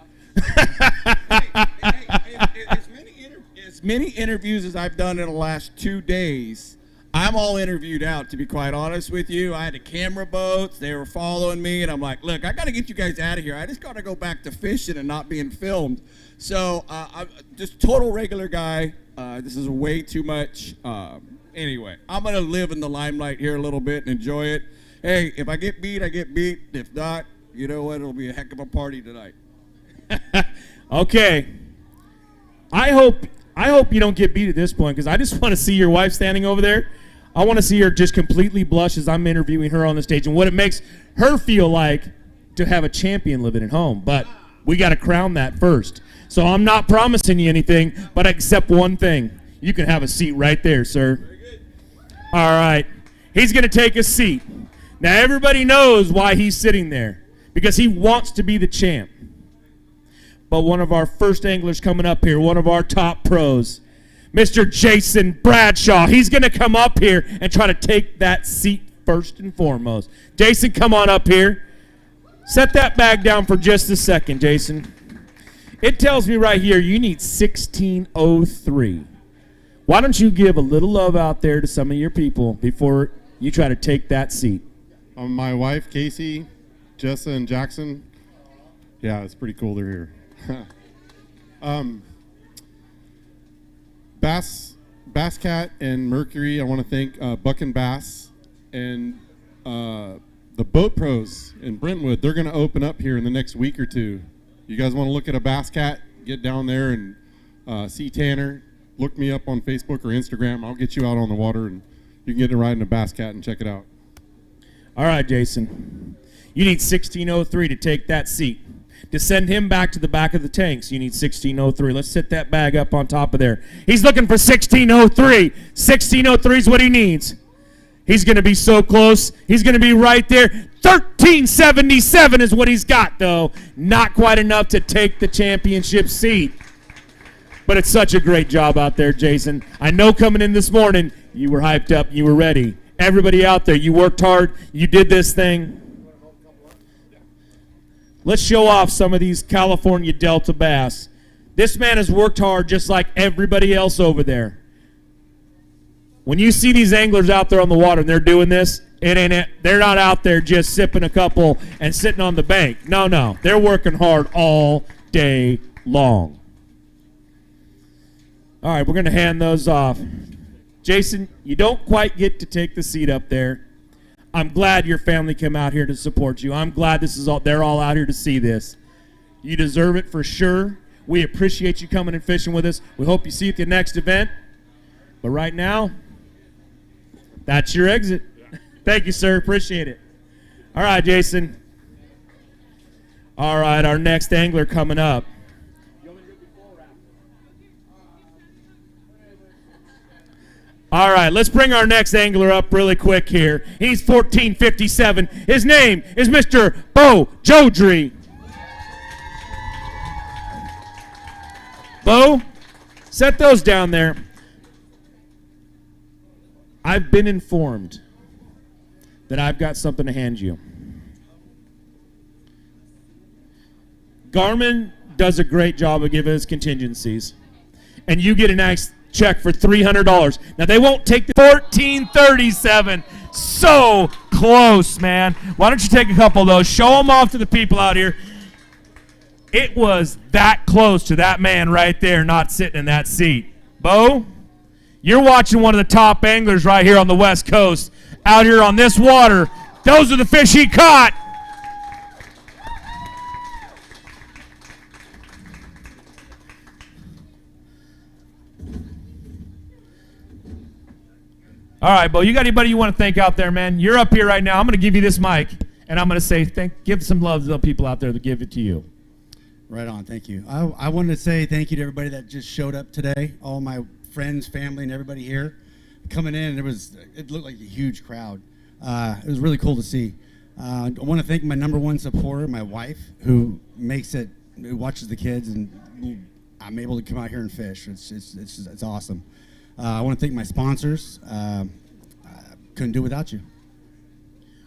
As many interviews as I've done in the last 2 days, I'm all interviewed out, to be quite honest with you. I had the camera boats. They were following me, and I'm like, look, I got to get you guys out of here. I just got to go back to fishing and not being filmed. So I'm just total regular guy. This is way too much. Anyway, I'm going to live in the limelight here a little bit and enjoy it. Hey, if I get beat, I get beat. If not, you know what? It'll be a heck of a party tonight. Okay. I hope you don't get beat at this point, because I just want to see your wife standing over there. I want to see her just completely blush as I'm interviewing her on the stage and what it makes her feel like to have a champion living at home. But we got to crown that first. So I'm not promising you anything, but except one thing. You can have a seat right there, sir. Very good. All right. He's going to take a seat. Now, everybody knows why he's sitting there, because he wants to be the champ. But one of our first anglers coming up here, one of our top pros, Mr. Jason Bradshaw. He's going to come up here and try to take that seat first and foremost. Jason, come on up here. Set that bag down for just a second, Jason. It tells me right here you need 1603. Why don't you give a little love out there to some of your people before you try to take that seat? My wife, Casey, Jessa, and Jackson. Yeah, it's pretty cool they're here. Bass Cat and Mercury, I want to thank Buck and Bass. And the Boat Pros in Brentwood, they're going to open up here in the next week or two. You guys want to look at a Bass Cat, get down there and see Tanner. Look me up on Facebook or Instagram. I'll get you out on the water, and you can get to ride in a Bass Cat and check it out. All right, Jason. You need 1603 to take that seat. To send him back to the back of the tanks, you need 1603. Let's set that bag up on top of there. He's looking for 1603. 1603 is what he needs. He's going to be so close. He's going to be right there. 1377 is what he's got, though. Not quite enough to take the championship seat. But it's such a great job out there, Jason. I know coming in this morning, you were hyped up, you were ready. Everybody out there, you worked hard, you did this thing. Let's show off some of these California Delta bass. This man has worked hard just like everybody else over there. When you see these anglers out there on the water and they're doing this, they're not out there just sipping a couple and sitting on the bank. No. They're working hard all day long. All right, we're going to hand those off. Jason, you don't quite get to take the seat up there. I'm glad your family came out here to support you. I'm glad they're all out here to see this. You deserve it for sure. We appreciate you coming and fishing with us. We hope you see you at the next event. But right now, that's your exit. Thank you, sir. Appreciate it. All right, Jason. All right, our next angler coming up. All right, let's bring our next angler up really quick here. He's 1457. His name is Mr. Bo Jodry. Bo, set those down there. I've been informed that I've got something to hand you. Garmin does a great job of giving us contingencies, and you get a nice check for $300. Now, they won't take the 1437. So close, man. Why don't you take a couple of those, show them off to the people out here. It was that close to that man right there not sitting in that seat. Bo, you're watching one of the top anglers right here on the West Coast out here on this water. Those are the fish he caught. All right, Bo, you got anybody you want to thank out there, man? You're up here right now. I'm going to give you this mic, and I'm going to say give some love to the people out there that give it to you. Right on, thank you. I wanted to say thank you to everybody that just showed up today, all my friends, family, and everybody here. Coming in, it looked like a huge crowd. It was really cool to see. I want to thank my number one supporter, my wife, who watches the kids, and I'm able to come out here and fish. It's awesome. I want to thank my sponsors. Couldn't do it without you.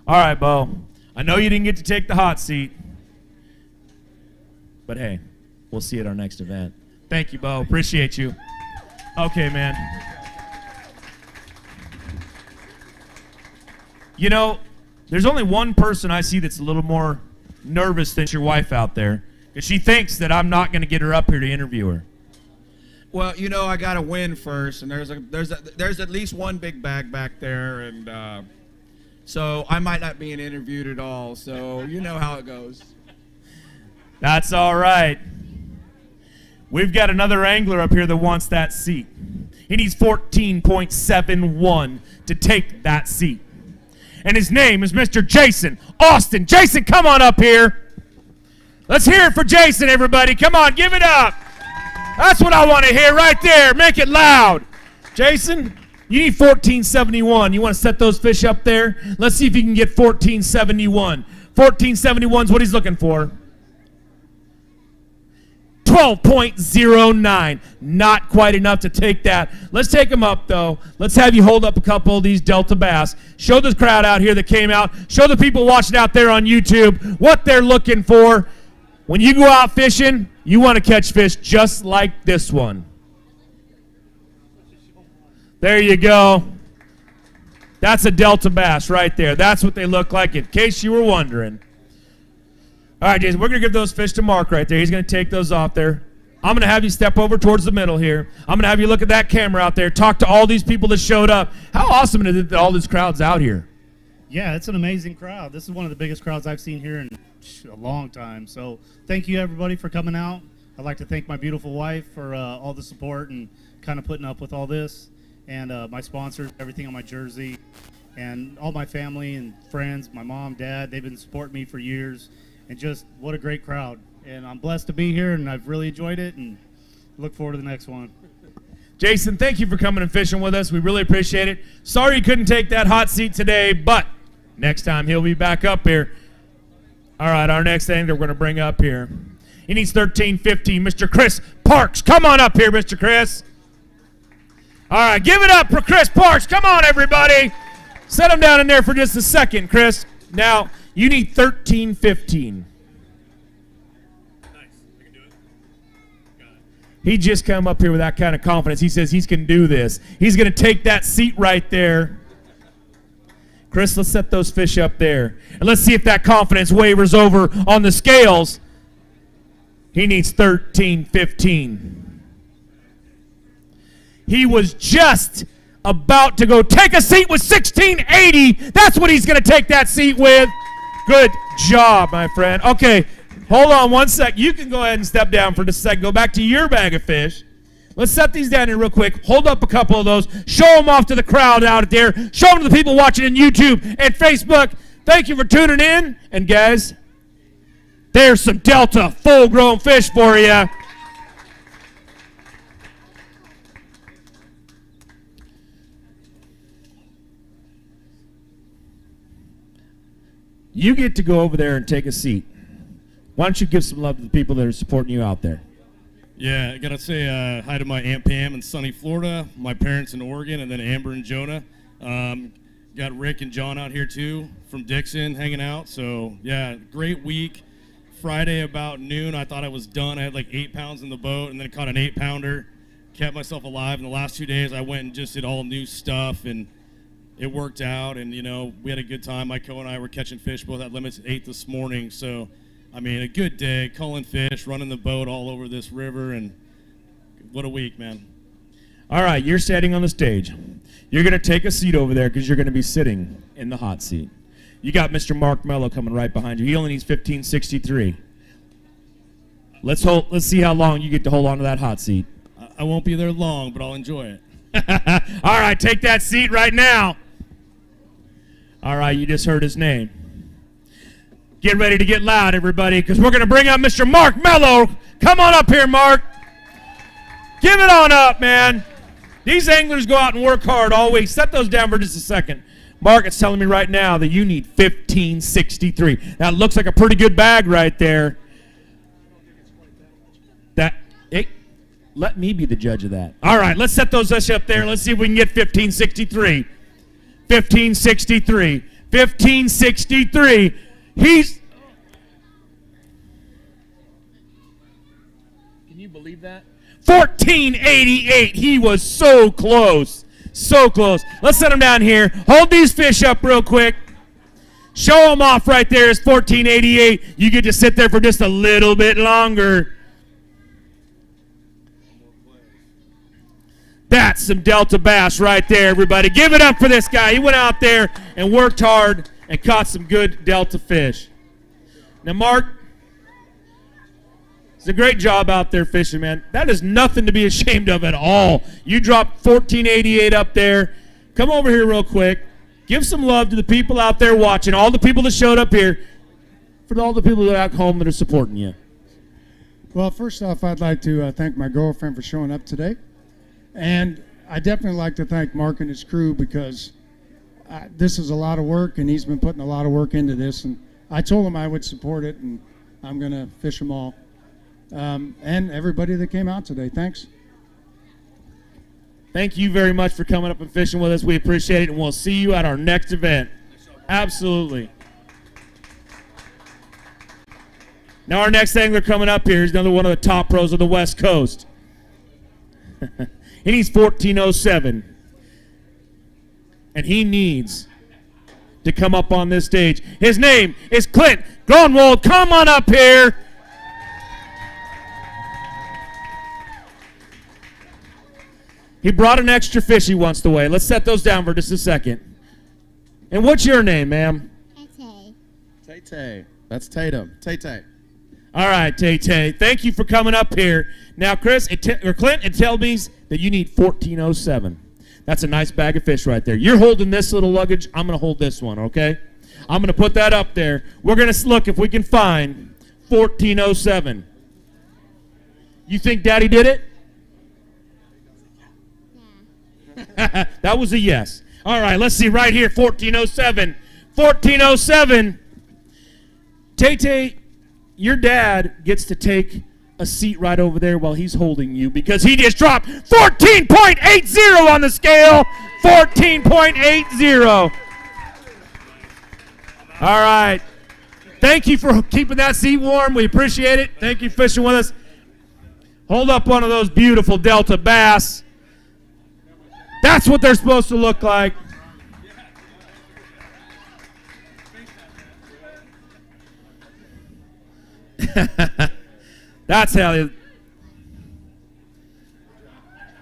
All right, Bo. I know you didn't get to take the hot seat, but hey, we'll see you at our next event. Thank you, Bo. Appreciate you. Okay, man. You know, there's only one person I see that's a little more nervous than your wife out there, because she thinks that I'm not going to get her up here to interview her. Well, you know, I got to win first, and there's at least one big bag back there, and so I might not be interviewed at all. So you know how it goes. That's all right. We've got another angler up here that wants that seat. He needs 14.71 to take that seat. And his name is Mr. Jason Austin. Jason, come on up here. Let's hear it for Jason, everybody. Come on, give it up. That's what I want to hear right there. Make it loud. Jason, you need 1471. You want to set those fish up there? Let's see if you can get 1471. 1471 is what he's looking for. 12.09. Not quite enough to take that. Let's take him up, though. Let's have you hold up a couple of these Delta bass. Show the crowd out here that came out. Show the people watching out there on YouTube what they're looking for. When you go out fishing, you want to catch fish just like this one. There you go. That's a Delta bass right there. That's what they look like, in case you were wondering. All right, Jason, we're going to give those fish to Mark right there. He's going to take those off there. I'm going to have you step over towards the middle here. I'm going to have you look at that camera out there, talk to all these people that showed up. How awesome is it that all this crowd's out here? Yeah, it's an amazing crowd. This is one of the biggest crowds I've seen here in a long time. So thank you, everybody, for coming out. I'd like to thank my beautiful wife for all the support and kind of putting up with all this. And my sponsors, everything on my jersey, and all my family and friends, my mom, dad, they've been supporting me for years, and just what a great crowd. And I'm blessed to be here, and I've really enjoyed it, and look forward to the next one. Jason, thank you for coming and fishing with us. We really appreciate it. Sorry you couldn't take that hot seat today, but next time he'll be back up here. All right, our next angler we're going to bring up here. He needs 13-15, Mr. Chris Parks. Come on up here, Mr. Chris. All right, give it up for Chris Parks. Come on, everybody. Set him down in there for just a second, Chris. Now, you need 13-15. He just come up here with that kind of confidence. He says he's going to do this. He's going to take that seat right there. Chris, let's set those fish up there. And let's see if that confidence wavers over on the scales. He needs 13-15. He was just about to go take a seat with 1680. That's what he's going to take that seat with. Good job, my friend. Okay, hold on one sec. You can go ahead and step down for just a second. Go back to your bag of fish. Let's set these down here real quick. Hold up a couple of those. Show them off to the crowd out there. Show them to the people watching on YouTube and Facebook. Thank you for tuning in. And guys, there's some Delta full-grown fish for you. You get to go over there and take a seat. Why don't you give some love to the people that are supporting you out there? Yeah, I got to say hi to my Aunt Pam in sunny Florida, my parents in Oregon, and then Amber and Jonah. Got Rick and John out here, too, from Dixon, hanging out. So, yeah, great week. Friday about noon, I thought I was done. I had like 8 pounds in the boat, and then I caught an 8-pounder. Kept myself alive. In the last 2 days, I went and just did all new stuff, and it worked out. And, you know, we had a good time. Mike and I were catching fish both at limits 8 this morning. So, I mean, a good day, culling fish, running the boat all over this river, and what a week, man. All right, you're standing on the stage. You're going to take a seat over there because you're going to be sitting in the hot seat. You got Mr. Mark Mello coming right behind you. He only needs 1563. Let's see how long you get to hold on to that hot seat. I won't be there long, but I'll enjoy it. All right, take that seat right now. All right, you just heard his name. Get ready to get loud, everybody, because we're going to bring up Mr. Mark Mello. Come on up here, Mark. Give it on up, man. These anglers go out and work hard all week. Set those down for just a second. Mark is telling me right now that you need 1563. That looks like a pretty good bag right there. Let me be the judge of that. All right, let's set those fish up there. Let's see if we can get 1563. 1563. 1563. He's... Can you believe that? 1488. He was so close. So close. Let's set him down here. Hold these fish up real quick. Show them off right there. It's 1488. You get to sit there for just a little bit longer. That's some Delta bass right there, everybody. Give it up for this guy. He went out there and worked hard and caught some good Delta fish. Now, Mark, it's a great job out there fishing, man. That is nothing to be ashamed of at all. You dropped 1488 up there. Come over here real quick. Give some love to the people out there watching, all the people that showed up here, for all the people that are at home that are supporting you. Well, first off, I'd like to thank my girlfriend for showing up today. And I definitely like to thank Mark and his crew because this is a lot of work, and he's been putting a lot of work into this. And I told him I would support it, and I'm going to fish them all. And everybody that came out today, thanks. Thank you very much for coming up and fishing with us. We appreciate it, and we'll see you at our next event. Absolutely. Now our next angler coming up here is another one of the top pros of the West Coast. He needs 1407. and he needs to come up on this stage. His name is Clint Gronwald. Come on up here. He brought an extra fish he wants to weigh. Let's set those down for just a second. And what's your name, ma'am? Tay. That's Tatum. Tay. All right, Tay. Thank you for coming up here. Now, Clint, it tells me that you need 1407. That's a nice bag of fish right there. You're holding this little luggage. I'm going to hold this one, okay? I'm going to put that up there. We're going to look if we can find 1407. You think Daddy did it? Yeah. That was a yes. All right, let's see right here, 1407. 1407. Tay, your dad gets to take a seat right over there while he's holding you because he just dropped 14.80 on the scale. 14.80. All right. Thank you for keeping that seat warm. We appreciate it. Thank you for fishing with us. Hold up one of those beautiful Delta bass. That's what they're supposed to look like. That's how.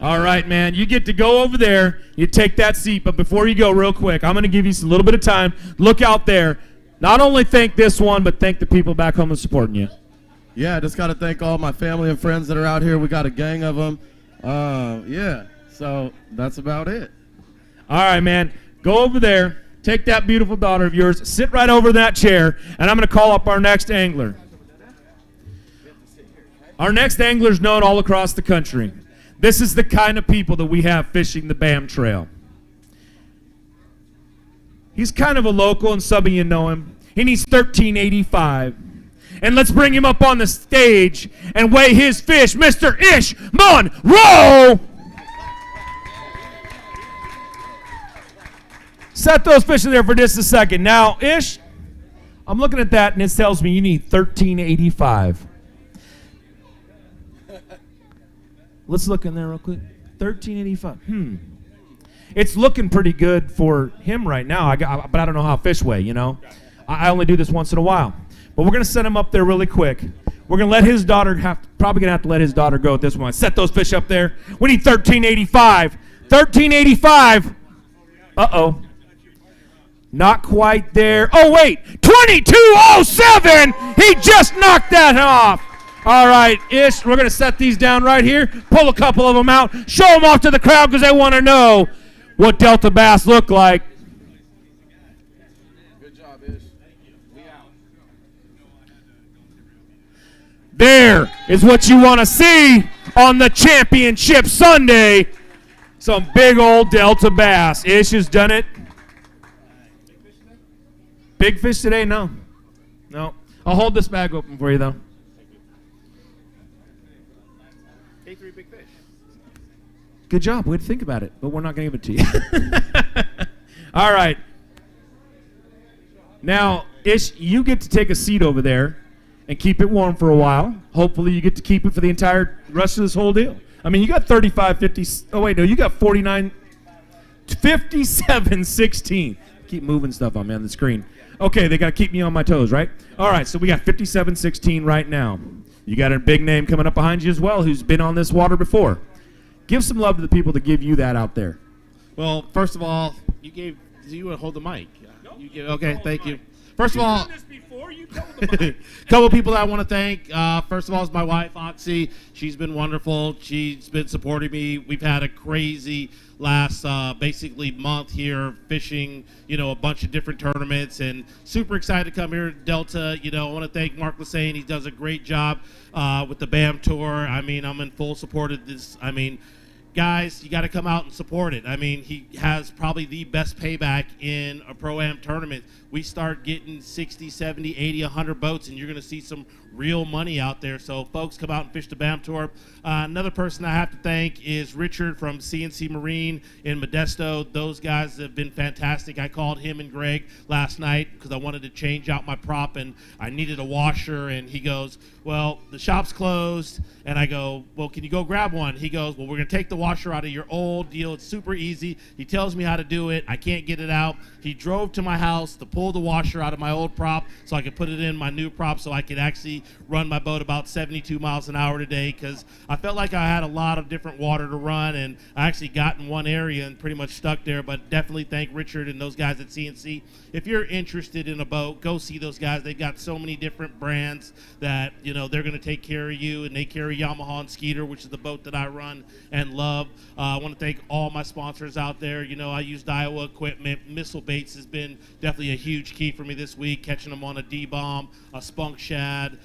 All right, man. You get to go over there. You take that seat. But before you go, real quick, I'm going to give you a little bit of time. Look out there. Not only thank this one, but thank the people back home that's supporting you. Yeah, I just got to thank all my family and friends that are out here. We got a gang of them. Yeah, so that's about it. All right, man. Go over there. Take that beautiful daughter of yours. Sit right over that chair. And I'm going to call up our next angler. Our next angler is known all across the country. This is the kind of people that we have fishing the BAM Trail. He's kind of a local, and some of you know him. He needs 1385. And let's bring him up on the stage and weigh his fish, Mr. Ish Monroe. Set those fish in there for just a second. Now, Ish, I'm looking at that, and it tells me you need 1385. Let's look in there real quick. 1385. It's looking pretty good for him right now. But I don't know how fish weigh, you know. I only do this once in a while. But we're going to set him up there really quick. We're going to let his daughter probably going to have to let his daughter go at this one. Set those fish up there. We need 1385. 1385. Uh-oh. Not quite there. Oh, wait. 2207. He just knocked that off. All right, Ish, we're going to set these down right here, pull a couple of them out, show them off to the crowd because they want to know what Delta bass look like. Good job, Ish. We out. There is what you want to see on the Championship Sunday. Some big old Delta bass. Ish has done it. Big fish today? No. I'll hold this bag open for you, though. K3 big fish. Good job. Way to think about it, but we're not going to give it to you. All right. Now, Ish, you get to take a seat over there and keep it warm for a while. Hopefully you get to keep it for the entire rest of this whole deal. I mean, you got 35, 50. Oh, wait, no, you got 49, 57, 16. Keep moving stuff on me on the screen. Okay, they got to keep me on my toes, right? All right, so we got 57, 16 right now. You got a big name coming up behind you as well who's been on this water before. Give some love to the people that give you that out there. Well, first of all, you want to hold the mic. Okay, thank you. First of all, a couple of people that I want to thank. First of all is my wife, Oxy. She's been wonderful. She's been supporting me. We've had a crazy last basically month here fishing, a bunch of different tournaments, and super excited to come here to Delta. I want to thank Mark Lassane. He does a great job with the BAM Tour. I mean, I'm in full support of this. I mean, guys, you got to come out and support it. I mean, he has probably the best payback in a Pro-Am tournament. We start getting 60, 70, 80, 100 boats, and you're going to see some real money out there. So, folks, come out and fish the BAM Tour. Another person I have to thank is Richard from CNC Marine in Modesto. Those guys have been fantastic. I called him and Greg last night because I wanted to change out my prop, and I needed a washer. And he goes, well, the shop's closed. And I go, well, can you go grab one? He goes, well, we're going to take the washer out of your old deal. It's super easy. He tells me how to do it. I can't get it out. He drove to my house to pull the washer out of my old prop so I could put it in my new prop so I could actually run my boat about 72 miles an hour today, because I felt like I had a lot of different water to run, and I actually got in one area and pretty much stuck there. But definitely thank Richard and those guys at CNC. If you're interested in a boat, go see those guys. They've got so many different brands that, you know, they're going to take care of you, and they carry Yamaha and Skeeter, which is the boat that I run and love. I want to thank all my sponsors out there. You know, I used Iowa equipment. Missile baits has been definitely a huge key for me this week, catching them on a D-bomb, a spunk shad.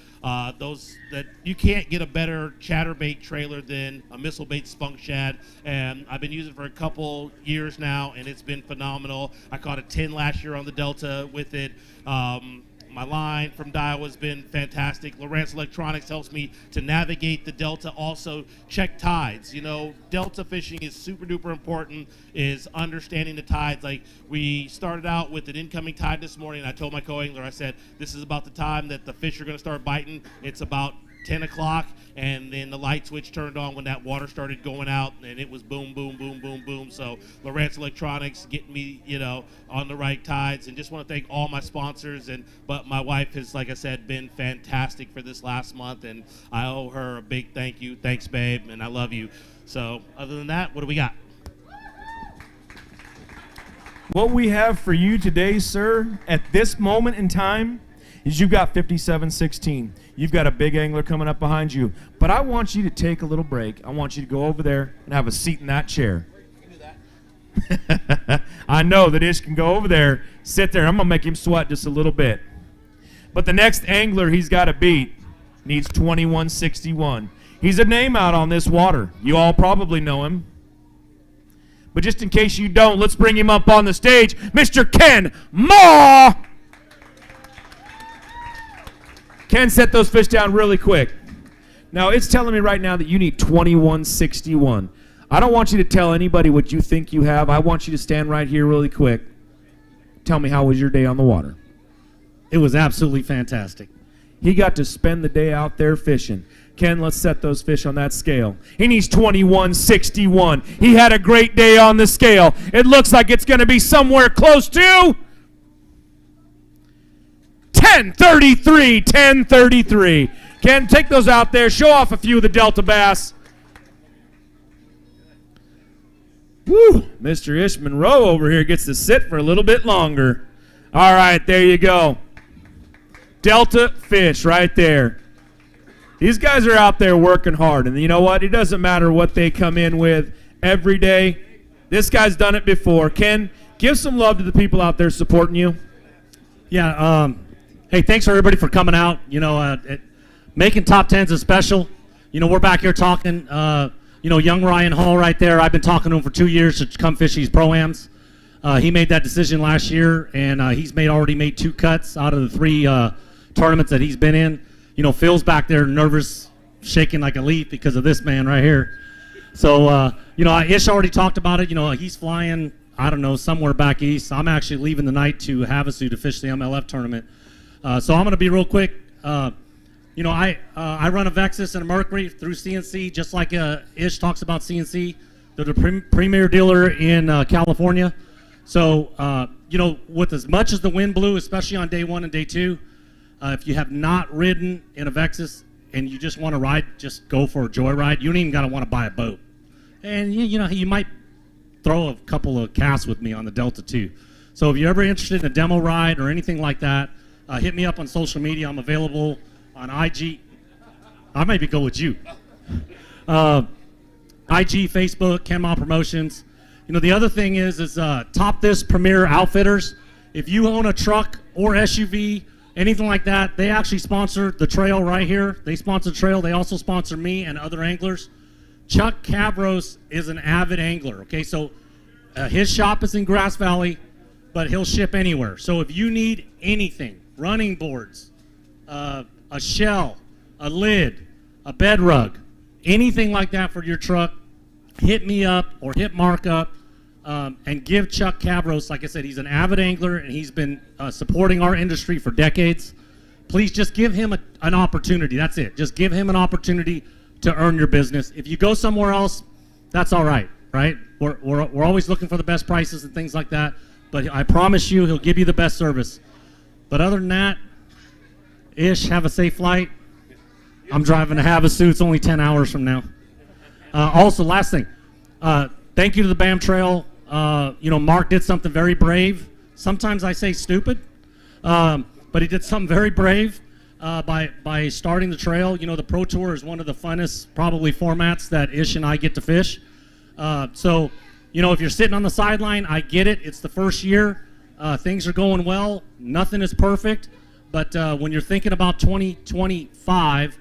Those that you can't get a better chatterbait trailer than a missile bait spunk shad, and I've been using it for a couple years now, and it's been phenomenal. I caught a 10 last year on the Delta with it. My line from Daiwa has been fantastic. Lowrance Electronics helps me to navigate the Delta. Also, check tides. You know, Delta fishing is super duper important, is understanding the tides. Like, we started out with an incoming tide this morning. I told my co-angler, I said, this is about the time that the fish are going to start biting. It's about 10 o'clock, and then the light switch turned on when that water started going out, and it was boom, boom, boom, boom, boom. So Lowrance Electronics getting me, you know, on the right tides, and just want to thank all my sponsors. But my wife has, like I said, been fantastic for this last month, and I owe her a big thank you. Thanks, babe, and I love you. So other than that, what do we got? What we have for you today, sir, at this moment in time, is you've got 57-16. You've got a big angler coming up behind you. But I want you to take a little break. I want you to go over there and have a seat in that chair. I know that Ish can go over there, sit there. I'm going to make him sweat just a little bit. But the next angler he's got to beat needs 21-61. He's a name out on this water. You all probably know him. But just in case you don't, let's bring him up on the stage, Mr. Ken Maw! Ken, set those fish down really quick. Now, it's telling me right now that you need 21-61. I don't want you to tell anybody what you think you have. I want you to stand right here really quick. Tell me, how was your day on the water? It was absolutely fantastic. He got to spend the day out there fishing. Ken, let's set those fish on that scale. He needs 21-61. He had a great day on the scale. It looks like it's going to be somewhere close to 10-33, 10-33. Ken, take those out there. Show off a few of the Delta bass. Woo! Mr. Ish Monroe over here gets to sit for a little bit longer. All right, there you go. Delta fish right there. These guys are out there working hard, and you know what? It doesn't matter what they come in with every day. This guy's done it before. Ken, give some love to the people out there supporting you. Yeah, hey, thanks for everybody for coming out. You know, making top tens is special. You know, we're back here talking. You know, young Ryan Hall right there. I've been talking to him for 2 years to come fish these pro-ams. He made that decision last year, and he's already made 2 cuts out of the 3 tournaments that he's been in. You know, Phil's back there nervous, shaking like a leaf because of this man right here. So, you know, Ish already talked about it. You know, he's flying, I don't know, somewhere back east. I'm actually leaving tonight to Havasu to fish the MLF tournament. So I'm going to be real quick. You know, I run a Vexus and a Mercury through CNC, just like Ish talks about CNC. They're the premier dealer in California. So, you know, with as much as the wind blew, especially on day 1 and day 2, if you have not ridden in a Vexus and you just want to ride, just go for a joyride. You don't even got to want to buy a boat. And, you know, you might throw a couple of casts with me on the Delta too. So if you're ever interested in a demo ride or anything like that, hit me up on social media. I'm available on IG. I maybe go with you. IG, Facebook, Kenma Promotions. You know, the other thing is Top This Premier Outfitters. If you own a truck or SUV, anything like that, they actually sponsor the trail right here. They sponsor the trail. They also sponsor me and other anglers. Chuck Cavros is an avid angler, okay? So his shop is in Grass Valley, but he'll ship anywhere. So if you need anything, running boards, a shell, a lid, a bed rug, anything like that for your truck, hit me up or hit Mark up and give Chuck Cavros, like I said, he's an avid angler and he's been supporting our industry for decades. Please just give him an opportunity. That's it. Just give him an opportunity to earn your business. If you go somewhere else that's all right, right? We're always looking for the best prices and things like that, but I promise you he'll give you the best service. But other than that, Ish, have a safe flight. I'm driving to Havasu. It's only 10 hours from now. Also, last thing, thank you to the BAM Trail. Mark did something very brave. Sometimes I say stupid, but he did something very brave by starting the trail. The Pro Tour is one of the funnest, probably, formats that Ish and I get to fish. So, if you're sitting on the sideline, I get it. It's the first year. Things are going well. Nothing is perfect. But when you're thinking about 2025,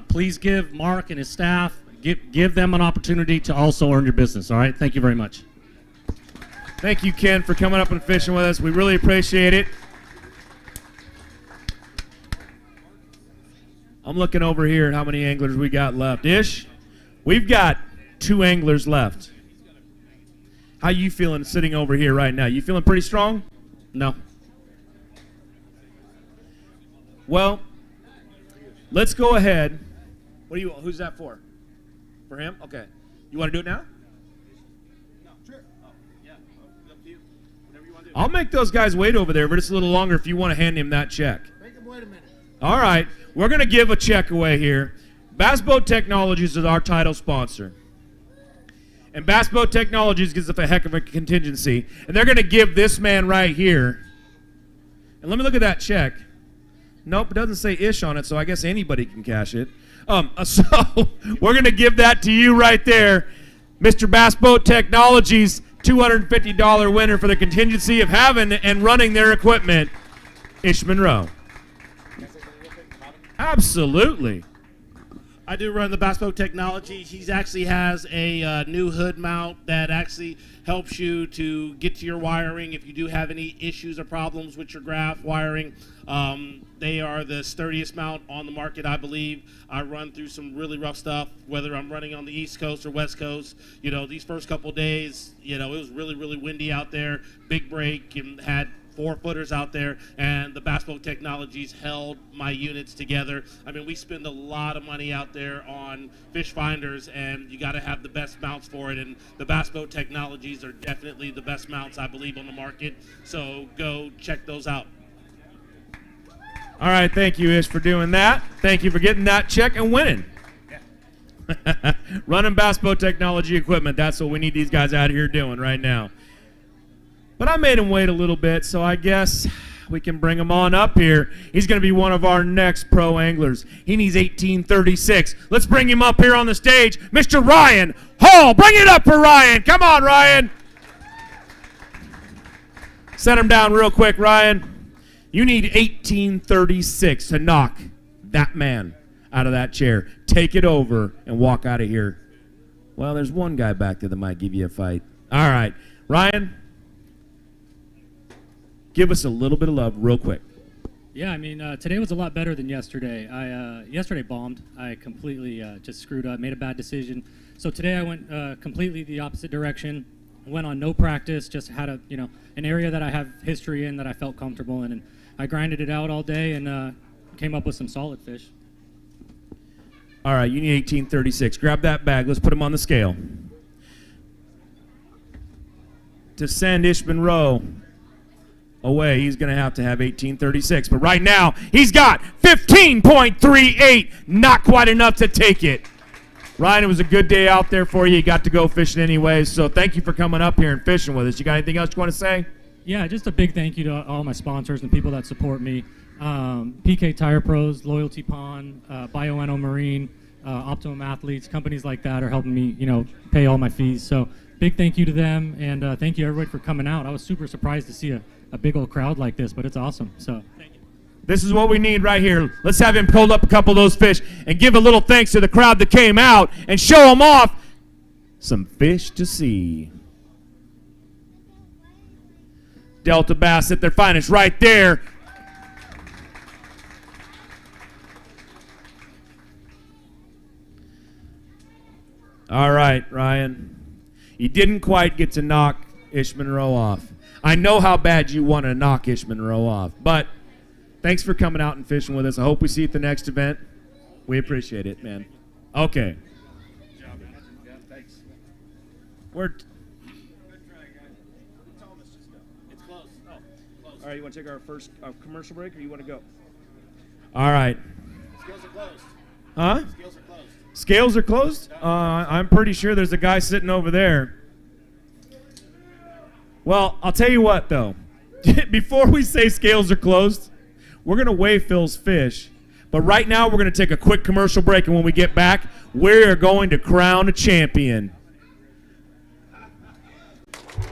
please give Mark and his staff, give them an opportunity to also earn your business. All right? Thank you very much. Thank you, Ken, for coming up and fishing with us. We really appreciate it. I'm looking over here at how many anglers we got left. Ish, we've got 2 anglers left. How you feeling sitting over here right now? You feeling pretty strong? No. Well, let's go ahead. Who's that for? For him? Okay. You want to do it now? No, sure. Oh, yeah. Up to you. Whatever you want to do. I'll make those guys wait over there, but it's a little longer if you want to hand him that check. Make him wait a minute. All right. We're going to give a check away here. Bass Boat Technologies is our title sponsor. And Bass Boat Technologies gives us a heck of a contingency. And they're going to give this man right here. And let me look at that check. Nope, it doesn't say Ish on it, so I guess anybody can cash it. So we're going to give that to you right there. Mr. Bass Boat Technologies, $250 winner for the contingency of having and running their equipment, Ish Monroe. Absolutely. I do run the Bass Boat Technology. He actually has a new hood mount that actually helps you to get to your wiring if you do have any issues or problems with your graph wiring. They are the sturdiest mount on the market, I believe. I run through some really rough stuff, whether I'm running on the East Coast or West Coast. These first couple days, it was really, really windy out there, big break, and had 4-footers out there, and the Bass Boat Technologies held my units together. I mean, we spend a lot of money out there on fish finders, and you got to have the best mounts for it, and the Bass Boat Technologies are definitely the best mounts, I believe, on the market. So go check those out. All right, thank you, Ish, for doing that. Thank you for getting that check and winning. Yeah. Running Bass Boat Technology equipment, that's what we need these guys out here doing right now. But I made him wait a little bit, so I guess we can bring him on up here. He's going to be one of our next pro anglers. He needs 1836. Let's bring him up here on the stage. Mr. Ryan Hall. Bring it up for Ryan. Come on, Ryan. Set him down real quick, Ryan. You need 1836 to knock that man out of that chair. Take it over and walk out of here. Well, there's one guy back there that might give you a fight. All right. Ryan, give us a little bit of love real quick. Yeah, I mean, today was a lot better than yesterday. Yesterday bombed. I completely just screwed up, made a bad decision. So today I went completely the opposite direction. Went on no practice, just had an area that I have history in that I felt comfortable in, and I grinded it out all day and came up with some solid fish. All right, you need 1836. Grab that bag. Let's put him on the scale. To send Ish Monroe away, he's going to have 1836. But right now, he's got 15.38. Not quite enough to take it. Ryan, it was a good day out there for you. You got to go fishing anyway, so thank you for coming up here and fishing with us. You got anything else you want to say? Yeah, just a big thank you to all my sponsors and people that support me. PK Tire Pros, Loyalty Pond, BioNO Marine, Optimum Athletes, companies like that are helping me, pay all my fees. So big thank you to them, and thank you everybody for coming out. I was super surprised to see a big old crowd like this, but it's awesome. So thank you. This is what we need right here. Let's have him pull up a couple of those fish and give a little thanks to the crowd that came out and show them off some fish to see. Delta bass at their finest right there. All right, Ryan. You didn't quite get to knock Ish Monroe off. I know how bad you want to knock Ish Monroe off, but thanks for coming out and fishing with us. I hope we see you at the next event. We appreciate it, man. Okay. We're It's close. Oh, close. All right, you want to take our first commercial break, or you want to go? all right. Scales are closed. Huh? Scales are closed. Scales are closed? I'm pretty sure there's a guy sitting over there. Well, I'll tell you what, though. Before we say scales are closed, we're going to weigh Phil's fish. But right now, we're going to take a quick commercial break, and when we get back, we're going to crown a champion.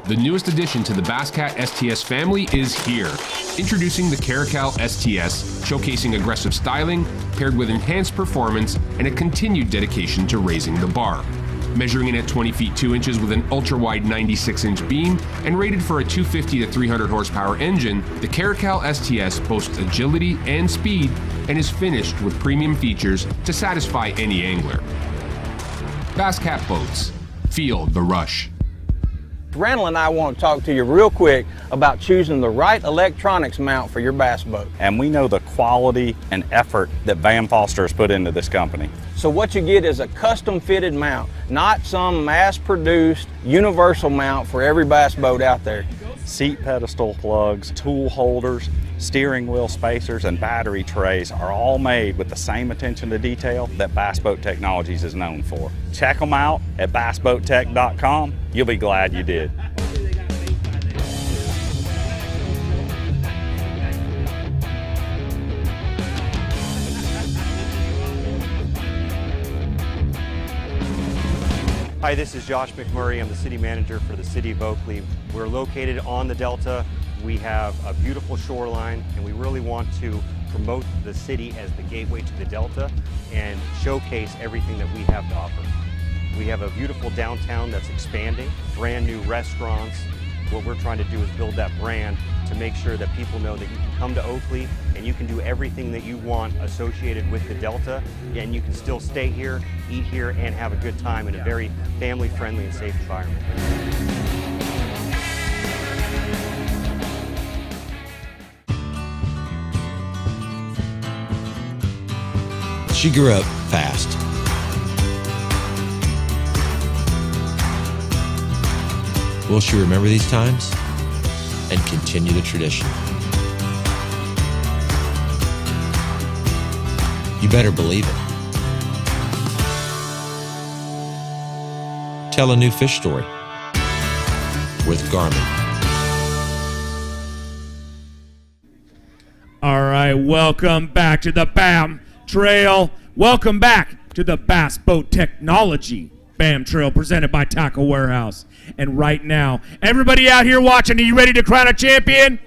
The newest addition to the Basscat STS family is here. Introducing the Caracal STS, showcasing aggressive styling, paired with enhanced performance and a continued dedication to raising the bar. Measuring in at 20 feet 2 inches with an ultra-wide 96-inch beam and rated for a 250 to 300 horsepower engine, the Caracal STS boasts agility and speed and is finished with premium features to satisfy any angler. Basscat Boats. Feel the rush. Randall and I want to talk to you real quick about choosing the right electronics mount for your bass boat. And we know the quality and effort that Van Foster has put into this company. So what you get is a custom fitted mount, not some mass produced universal mount for every bass boat out there. Seat pedestal plugs, tool holders, steering wheel spacers, and battery trays are all made with the same attention to detail that Bass Boat Technologies is known for. Check them out at bassboattech.com. You'll be glad you did. Hi, this is Josh McMurray. I'm the city manager for the city of Oakley. We're located on the Delta. We have a beautiful shoreline, and we really want to promote the city as the gateway to the Delta and showcase everything that we have to offer. We have a beautiful downtown that's expanding, brand new restaurants. What we're trying to do is build that brand to make sure that people know that you can come to Oakley and you can do everything that you want associated with the Delta, and you can still stay here, eat here, and have a good time in a very family-friendly and safe environment. She grew up fast. Will she remember these times and continue the tradition? You better believe it. Tell a new fish story with Garmin. All right, welcome back to the BAM Trail. Welcome back to the Bass Boat Technology BAM Trail presented by Tackle Warehouse. And right now, everybody out here watching, are you ready to crown a champion?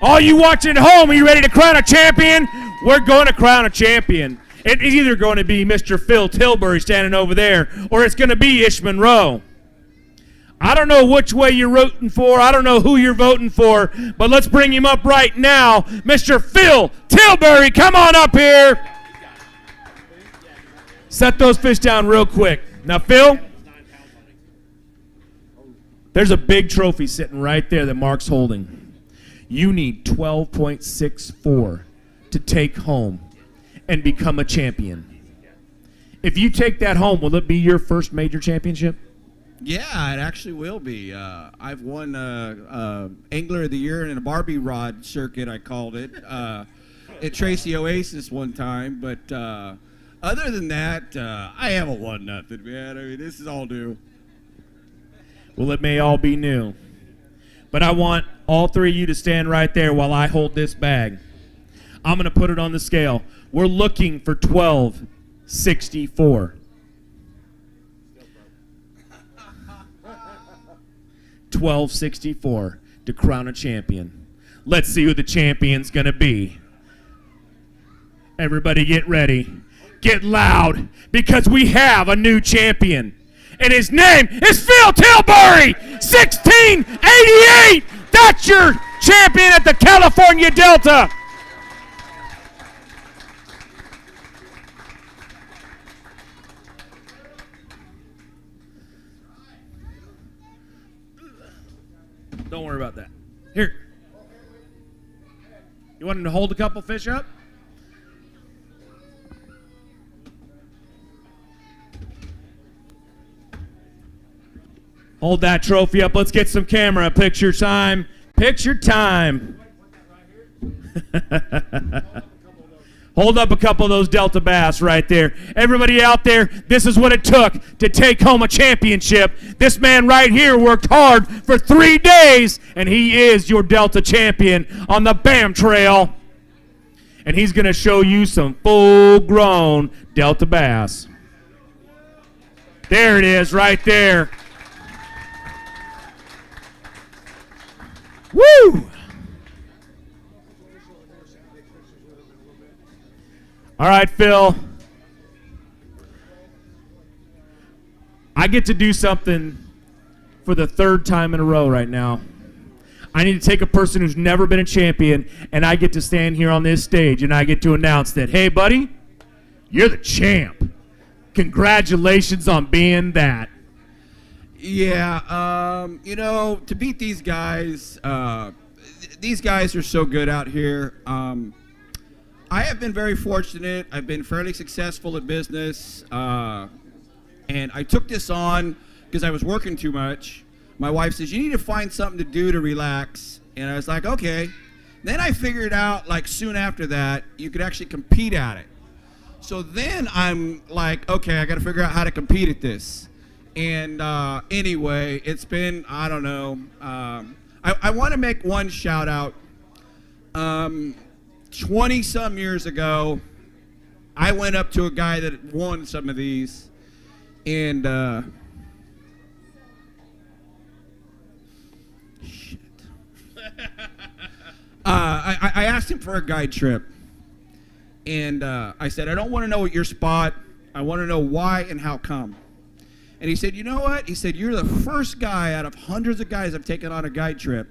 All you watching at home, are you ready to crown a champion? We're going to crown a champion. It's either going to be Mr. Phil Tilbury standing over there, or it's going to be Ish Monroe. I don't know which way you're rooting for. I don't know who you're voting for, but let's bring him up right now. Mr. Phil Tilbury, come on up here. Set those fish down real quick. Now, Phil, there's a big trophy sitting right there that Mark's holding. You need 12.64 to take home and become a champion. If you take that home, will it be your first major championship? Yeah, it actually will be. I've won Angler of the Year in a Barbie rod circuit, I called it, at Tracy Oasis one time. But other than that, I haven't won nothing, man. I mean, this is all new. Well, it may all be new. But I want all three of you to stand right there while I hold this bag. I'm going to put it on the scale. We're looking for 12.64. 12.64 to crown a champion. Let's see who the champion's going to be. Everybody get ready. Get loud, because we have a new champion. And his name is Phil Tilbury, 1688. That's your champion at the California Delta. Don't worry about that. Here. You want him to hold a couple fish up? Hold that trophy up. Let's get some camera. Picture time. Picture time. Hold up a couple of those Delta bass right there. Everybody out there, this is what it took to take home a championship. This man right here worked hard for 3 days, and he is your Delta champion on the BAM Trail. And he's going to show you some full-grown Delta bass. There it is right there. Woo! All right, Phil. I get to do something for the 3rd time in a row right now. I need to take a person who's never been a champion, and I get to stand here on this stage, and I get to announce that, hey, buddy, you're the champ. Congratulations on being that. Yeah, to beat these guys are so good out here. I have been very fortunate. I've been fairly successful in business, and I took this on because I was working too much. My wife says, you need to find something to do to relax, and I was like, okay. Then I figured out, like, soon after that, you could actually compete at it. So then I'm like, okay, I got to figure out how to compete at this. And anyway, it's been, I don't know. I want to make one shout out. 20-some years ago, I went up to a guy that won some of these, and I asked him for a guide trip, and I said, I don't want to know your spot. I want to know why and how come. And he said, you know what? He said, you're the first guy out of hundreds of guys I've taken on a guide trip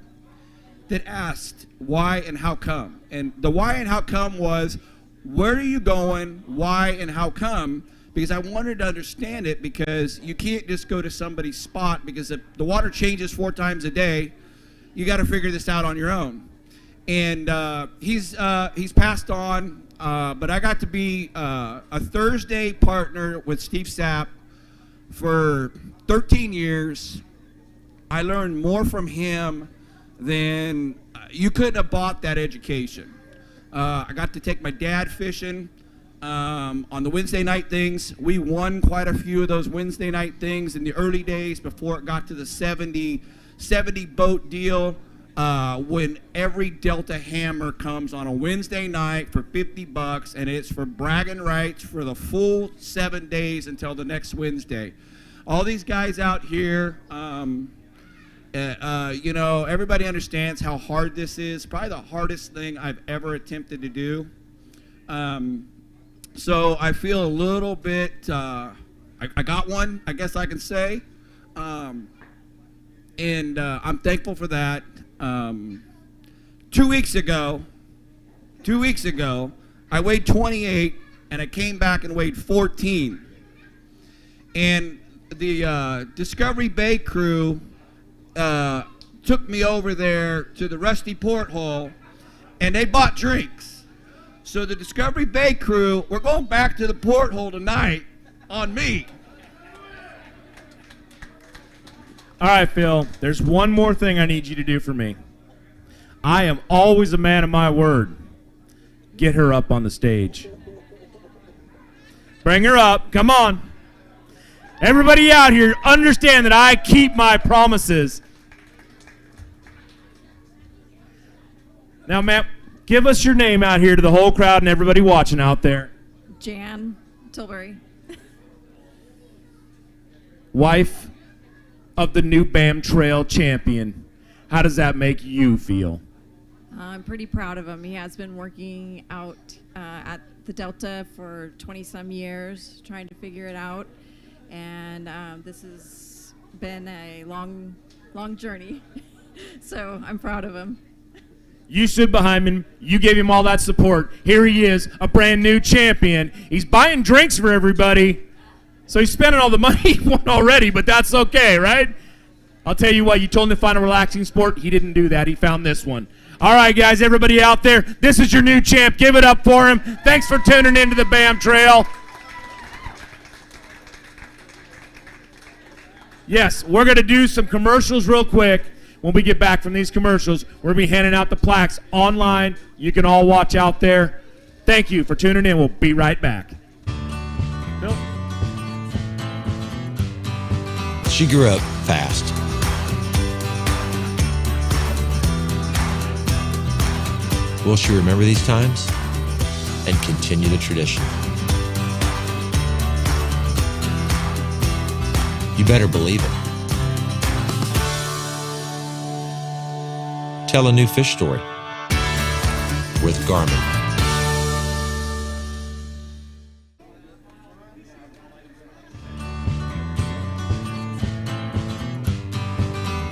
that asked why and how come. And the why and how come was, where are you going, why and how come? Because I wanted to understand it, because you can't just go to somebody's spot, because if the water changes 4 times a day, you got to figure this out on your own. And he's passed on, but I got to be a Thursday partner with Steve Sapp for 13 years. I learned more from him than you couldn't have bought that education. I got to take my dad fishing on the Wednesday night things. We won quite a few of those Wednesday night things in the early days before it got to the 70 boat deal, when every Delta hammer comes on a Wednesday night for $50, and it's for bragging rights for the full 7 days until the next Wednesday. All these guys out here, everybody understands how hard this is. Probably the hardest thing I've ever attempted to do. So I feel a little bit, I got one, I guess I can say. And I'm thankful for that. 2 weeks ago, I weighed 28, and I came back and weighed 14. And the Discovery Bay crew took me over there to the Rusty Porthole, and they bought drinks. So the Discovery Bay crew, we're going back to the porthole tonight on me. All right, Phil, there's one more thing I need you to do for me. I am always a man of my word. Get her up on the stage. Bring her up. Come on. Everybody out here, understand that I keep my promises. Now, ma'am, give us your name out here to the whole crowd and everybody watching out there. Jan Tilbury. Wife of the new BAM Trail champion. How does that make you feel? I'm pretty proud of him. He has been working out at the Delta for 20-some years, trying to figure it out. And this has been a long journey. So I'm proud of him. You stood behind him. You gave him all that support. Here he is, a brand new champion. He's buying drinks for everybody. So he's spending all the money he won already, but that's okay, right? I'll tell you what, you told him to find a relaxing sport. He didn't do that. He found this one. All right, guys, everybody out there, this is your new champ. Give it up for him. Thanks for tuning into the BAM Trail. Yes, we're going to do some commercials real quick. When we get back from these commercials, we're going to be handing out the plaques online. You can all watch out there. Thank you for tuning in. We'll be right back. Bill? She grew up fast. Will she remember these times and continue the tradition? You better believe it. Tell a new fish story with Garmin.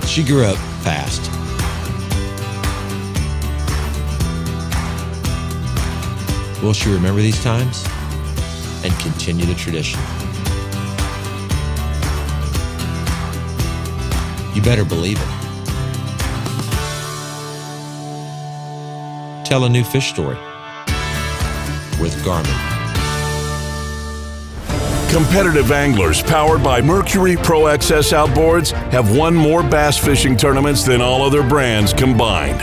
She grew up fast. Will she remember these times and continue the tradition? You better believe it. Tell a new fish story with Garmin. Competitive anglers powered by Mercury Pro XS outboards have won more bass fishing tournaments than all other brands combined.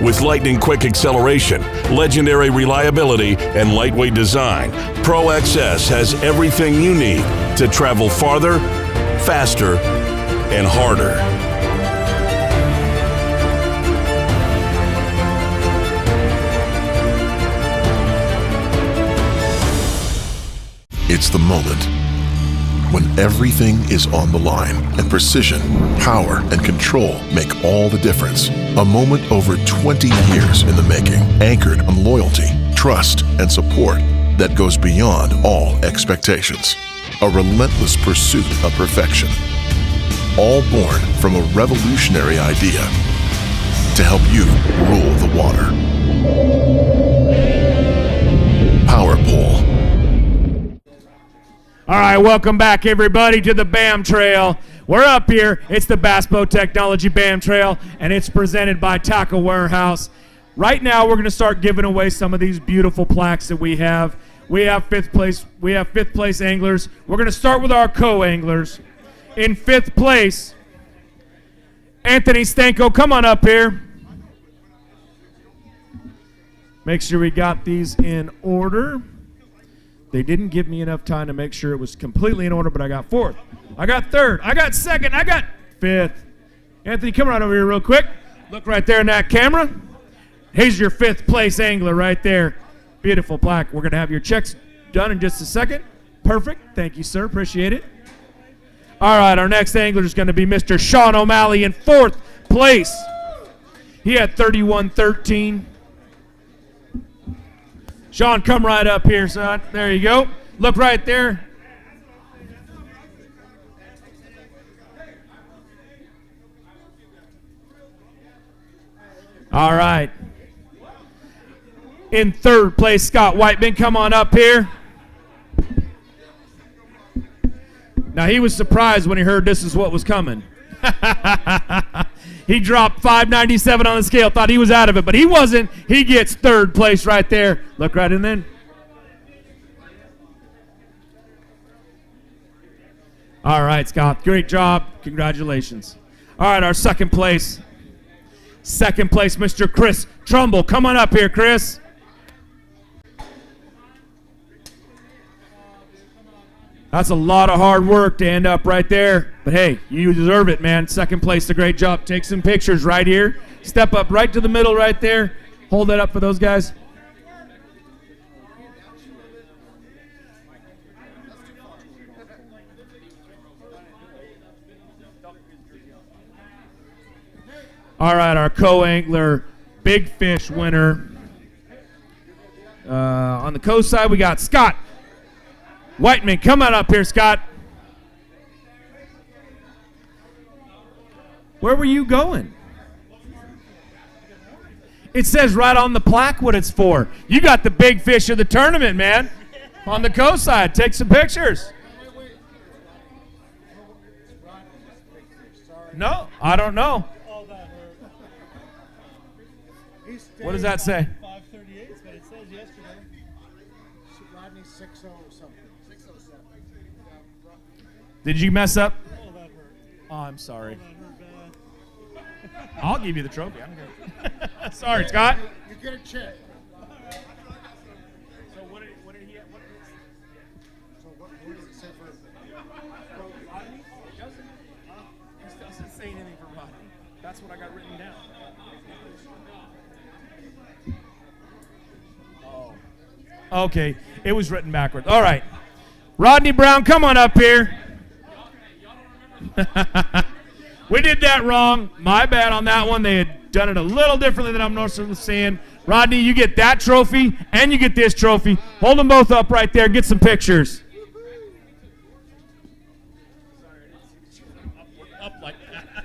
With lightning-quick acceleration, legendary reliability, and lightweight design, Pro XS has everything you need to travel farther, faster, and harder. It's the moment when everything is on the line and precision, power, and control make all the difference. A moment over 20 years in the making, anchored on loyalty, trust, and support that goes beyond all expectations. A relentless pursuit of perfection. All born from a revolutionary idea to help you rule the water. Power Pole. All right, welcome back, everybody, to the BAM Trail. We're up here. It's the Bass Boat Technology BAM Trail, and it's presented by Tackle Warehouse. Right now, we're going to start giving away some of these beautiful plaques that we have. We have fifth place anglers. We're going to start with our co-anglers. In fifth place, Anthony Stanko. Come on up here. Make sure we got these in order. They didn't give me enough time to make sure it was completely in order, but I got fourth. I got third. I got second. I got fifth. Anthony, come right over here real quick. Look right there in that camera. Here's your fifth place angler right there. Beautiful plaque. We're going to have your checks done in just a second. Perfect. Thank you, sir. Appreciate it. All right, our next angler is going to be Mr. Sean O'Malley in fourth place. He had 31-13. Sean, come right up here, son. There you go. Look right there. All right. In third place, Scott Whiteman. Come on up here. Now, he was surprised when he heard this is what was coming. He dropped 597 on the scale, thought he was out of it, but he wasn't. He gets third place right there. Look right in there. All right, Scott. Great job. Congratulations. All right, our second place. Second place, Mr. Chris Trumbull. Come on up here, Chris. That's a lot of hard work to end up right there. But hey, you deserve it, man. Second place, a great job. Take some pictures right here. Step up right to the middle right there. Hold that up for those guys. All right, our co-angler, big fish winner. On the coast side, we got Scott Whiteman. Come on up here, Scott. Where were you going? It says right on the plaque what it's for. You got the big fish of the tournament, man. On the coast side. Take some pictures. No, I don't know. What does that say? 538, but it says yesterday. Rodney 60 something. 607. Did you mess up? I'm sorry. I'll give you the trophy. I'm good. Sorry, Scott. You get a check. So what did he have? So what does it say for Rodney? It doesn't say anything for Rodney. That's what I got written down. Oh. Okay, it was written backwards. All right. Rodney Brown, come on up here. We did that wrong. My bad on that one. They had done it a little differently than I'm normally seeing. Rodney, you get that trophy, and you get this trophy. Hold them both up right there. Get some pictures. Up like that.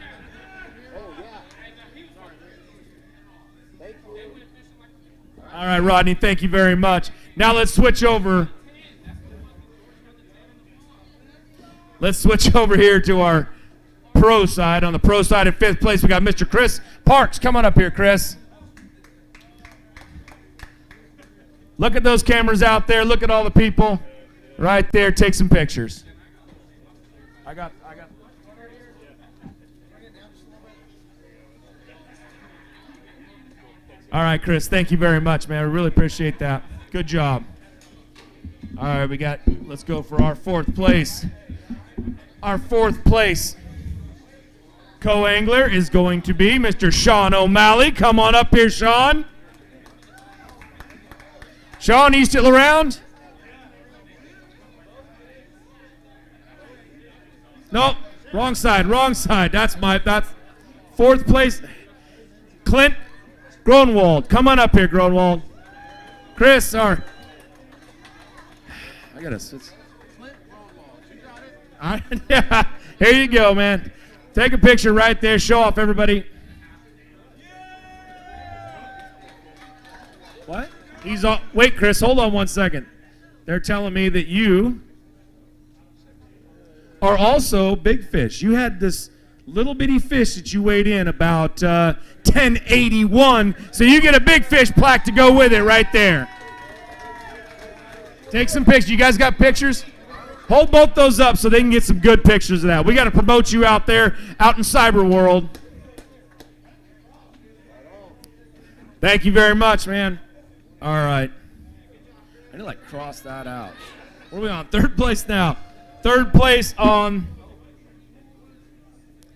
All right, Rodney, thank you very much. Now let's switch over. Let's switch over here to our pro side. On the pro side in 5th place, we got Mr. Chris Parks. Come on up here, Chris. Look at those cameras out there. Look at all the people right there. Take some pictures. I got. All right, Chris, thank you very much, man. We really appreciate that. Good job. All right, let's go for our 4th place. Our 4th place co-angler is going to be Mr. Sean O'Malley. Come on up here, Sean. Sean, are you still around? No, wrong side. That's 4th place. Clint Gronwald. Come on up here, Gronwald. Chris, I gotta sit. Yeah, here you go, man. Take a picture right there. Show off, everybody. What? Wait, Chris, hold on one second. They're telling me that you are also big fish. You had this little bitty fish that you weighed in about 1081, so you get a big fish plaque to go with it right there. Take some pictures. You guys got pictures? Hold both those up so they can get some good pictures of that. We got to promote you out there, out in cyber world. Thank you very much, man. All right. I need to cross that out. What are we on? 3rd place now. 3rd place on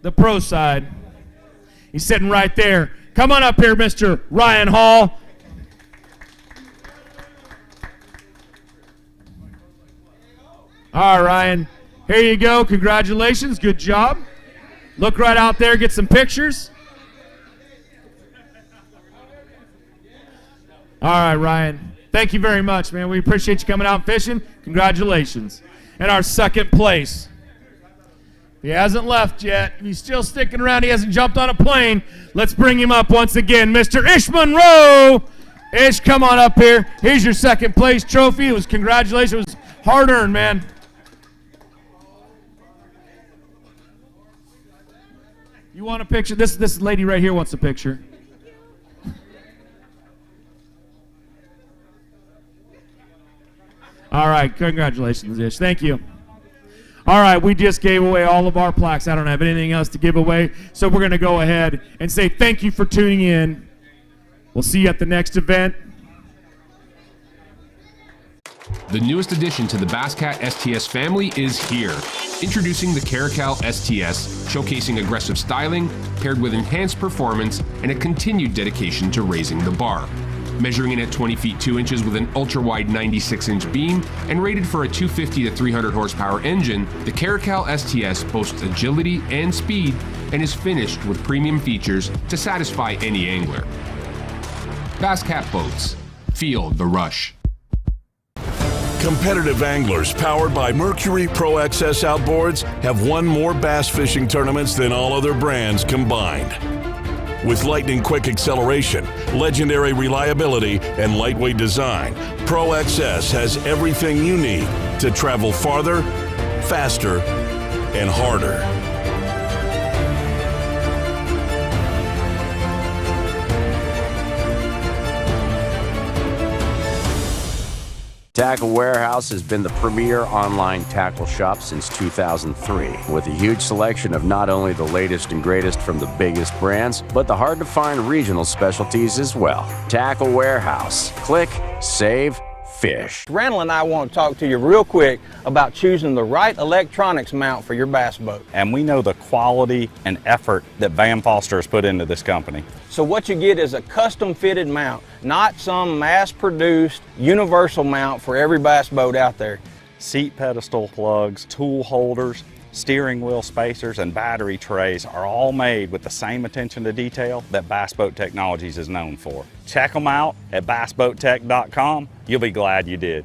the pro side. He's sitting right there. Come on up here, Mr. Ryan Hall. All right, Ryan. Here you go. Congratulations. Good job. Look right out there. Get some pictures. All right, Ryan. Thank you very much, man. We appreciate you coming out and fishing. Congratulations. And our 2nd place. He hasn't left yet. He's still sticking around. He hasn't jumped on a plane. Let's bring him up once again. Mr. Ish Monroe. Ish, come on up here. Here's your 2nd place trophy. It was congratulations. It was hard-earned, man. You want a picture? This lady right here wants a picture. All right, congratulations, Ish. Thank you. All right, we just gave away all of our plaques. I don't have anything else to give away, so we're going to go ahead and say thank you for tuning in. We'll see you at the next event. The newest addition to the Basscat STS family is here. Introducing the Caracal STS, showcasing aggressive styling, paired with enhanced performance and a continued dedication to raising the bar. Measuring in at 20 feet 2 inches with an ultra-wide 96-inch beam and rated for a 250 to 300 horsepower engine, the Caracal STS boasts agility and speed and is finished with premium features to satisfy any angler. Basscat Boats. Feel the rush. Competitive anglers powered by Mercury Pro XS outboards have won more bass fishing tournaments than all other brands combined. With lightning-quick acceleration, legendary reliability, and lightweight design, Pro XS has everything you need to travel farther, faster, and harder. Tackle Warehouse has been the premier online tackle shop since 2003, with a huge selection of not only the latest and greatest from the biggest brands, but the hard-to-find regional specialties as well. Tackle Warehouse. Click, save, fish. Randall and I want to talk to you real quick about choosing the right electronics mount for your bass boat. And we know the quality and effort that Van Foster has put into this company. So what you get is a custom fitted mount, not some mass-produced universal mount for every bass boat out there. Seat pedestal plugs, tool holders, steering wheel spacers, and battery trays are all made with the same attention to detail that Bass Boat Technologies is known for. Check them out at bassboattech.com. You'll be glad you did.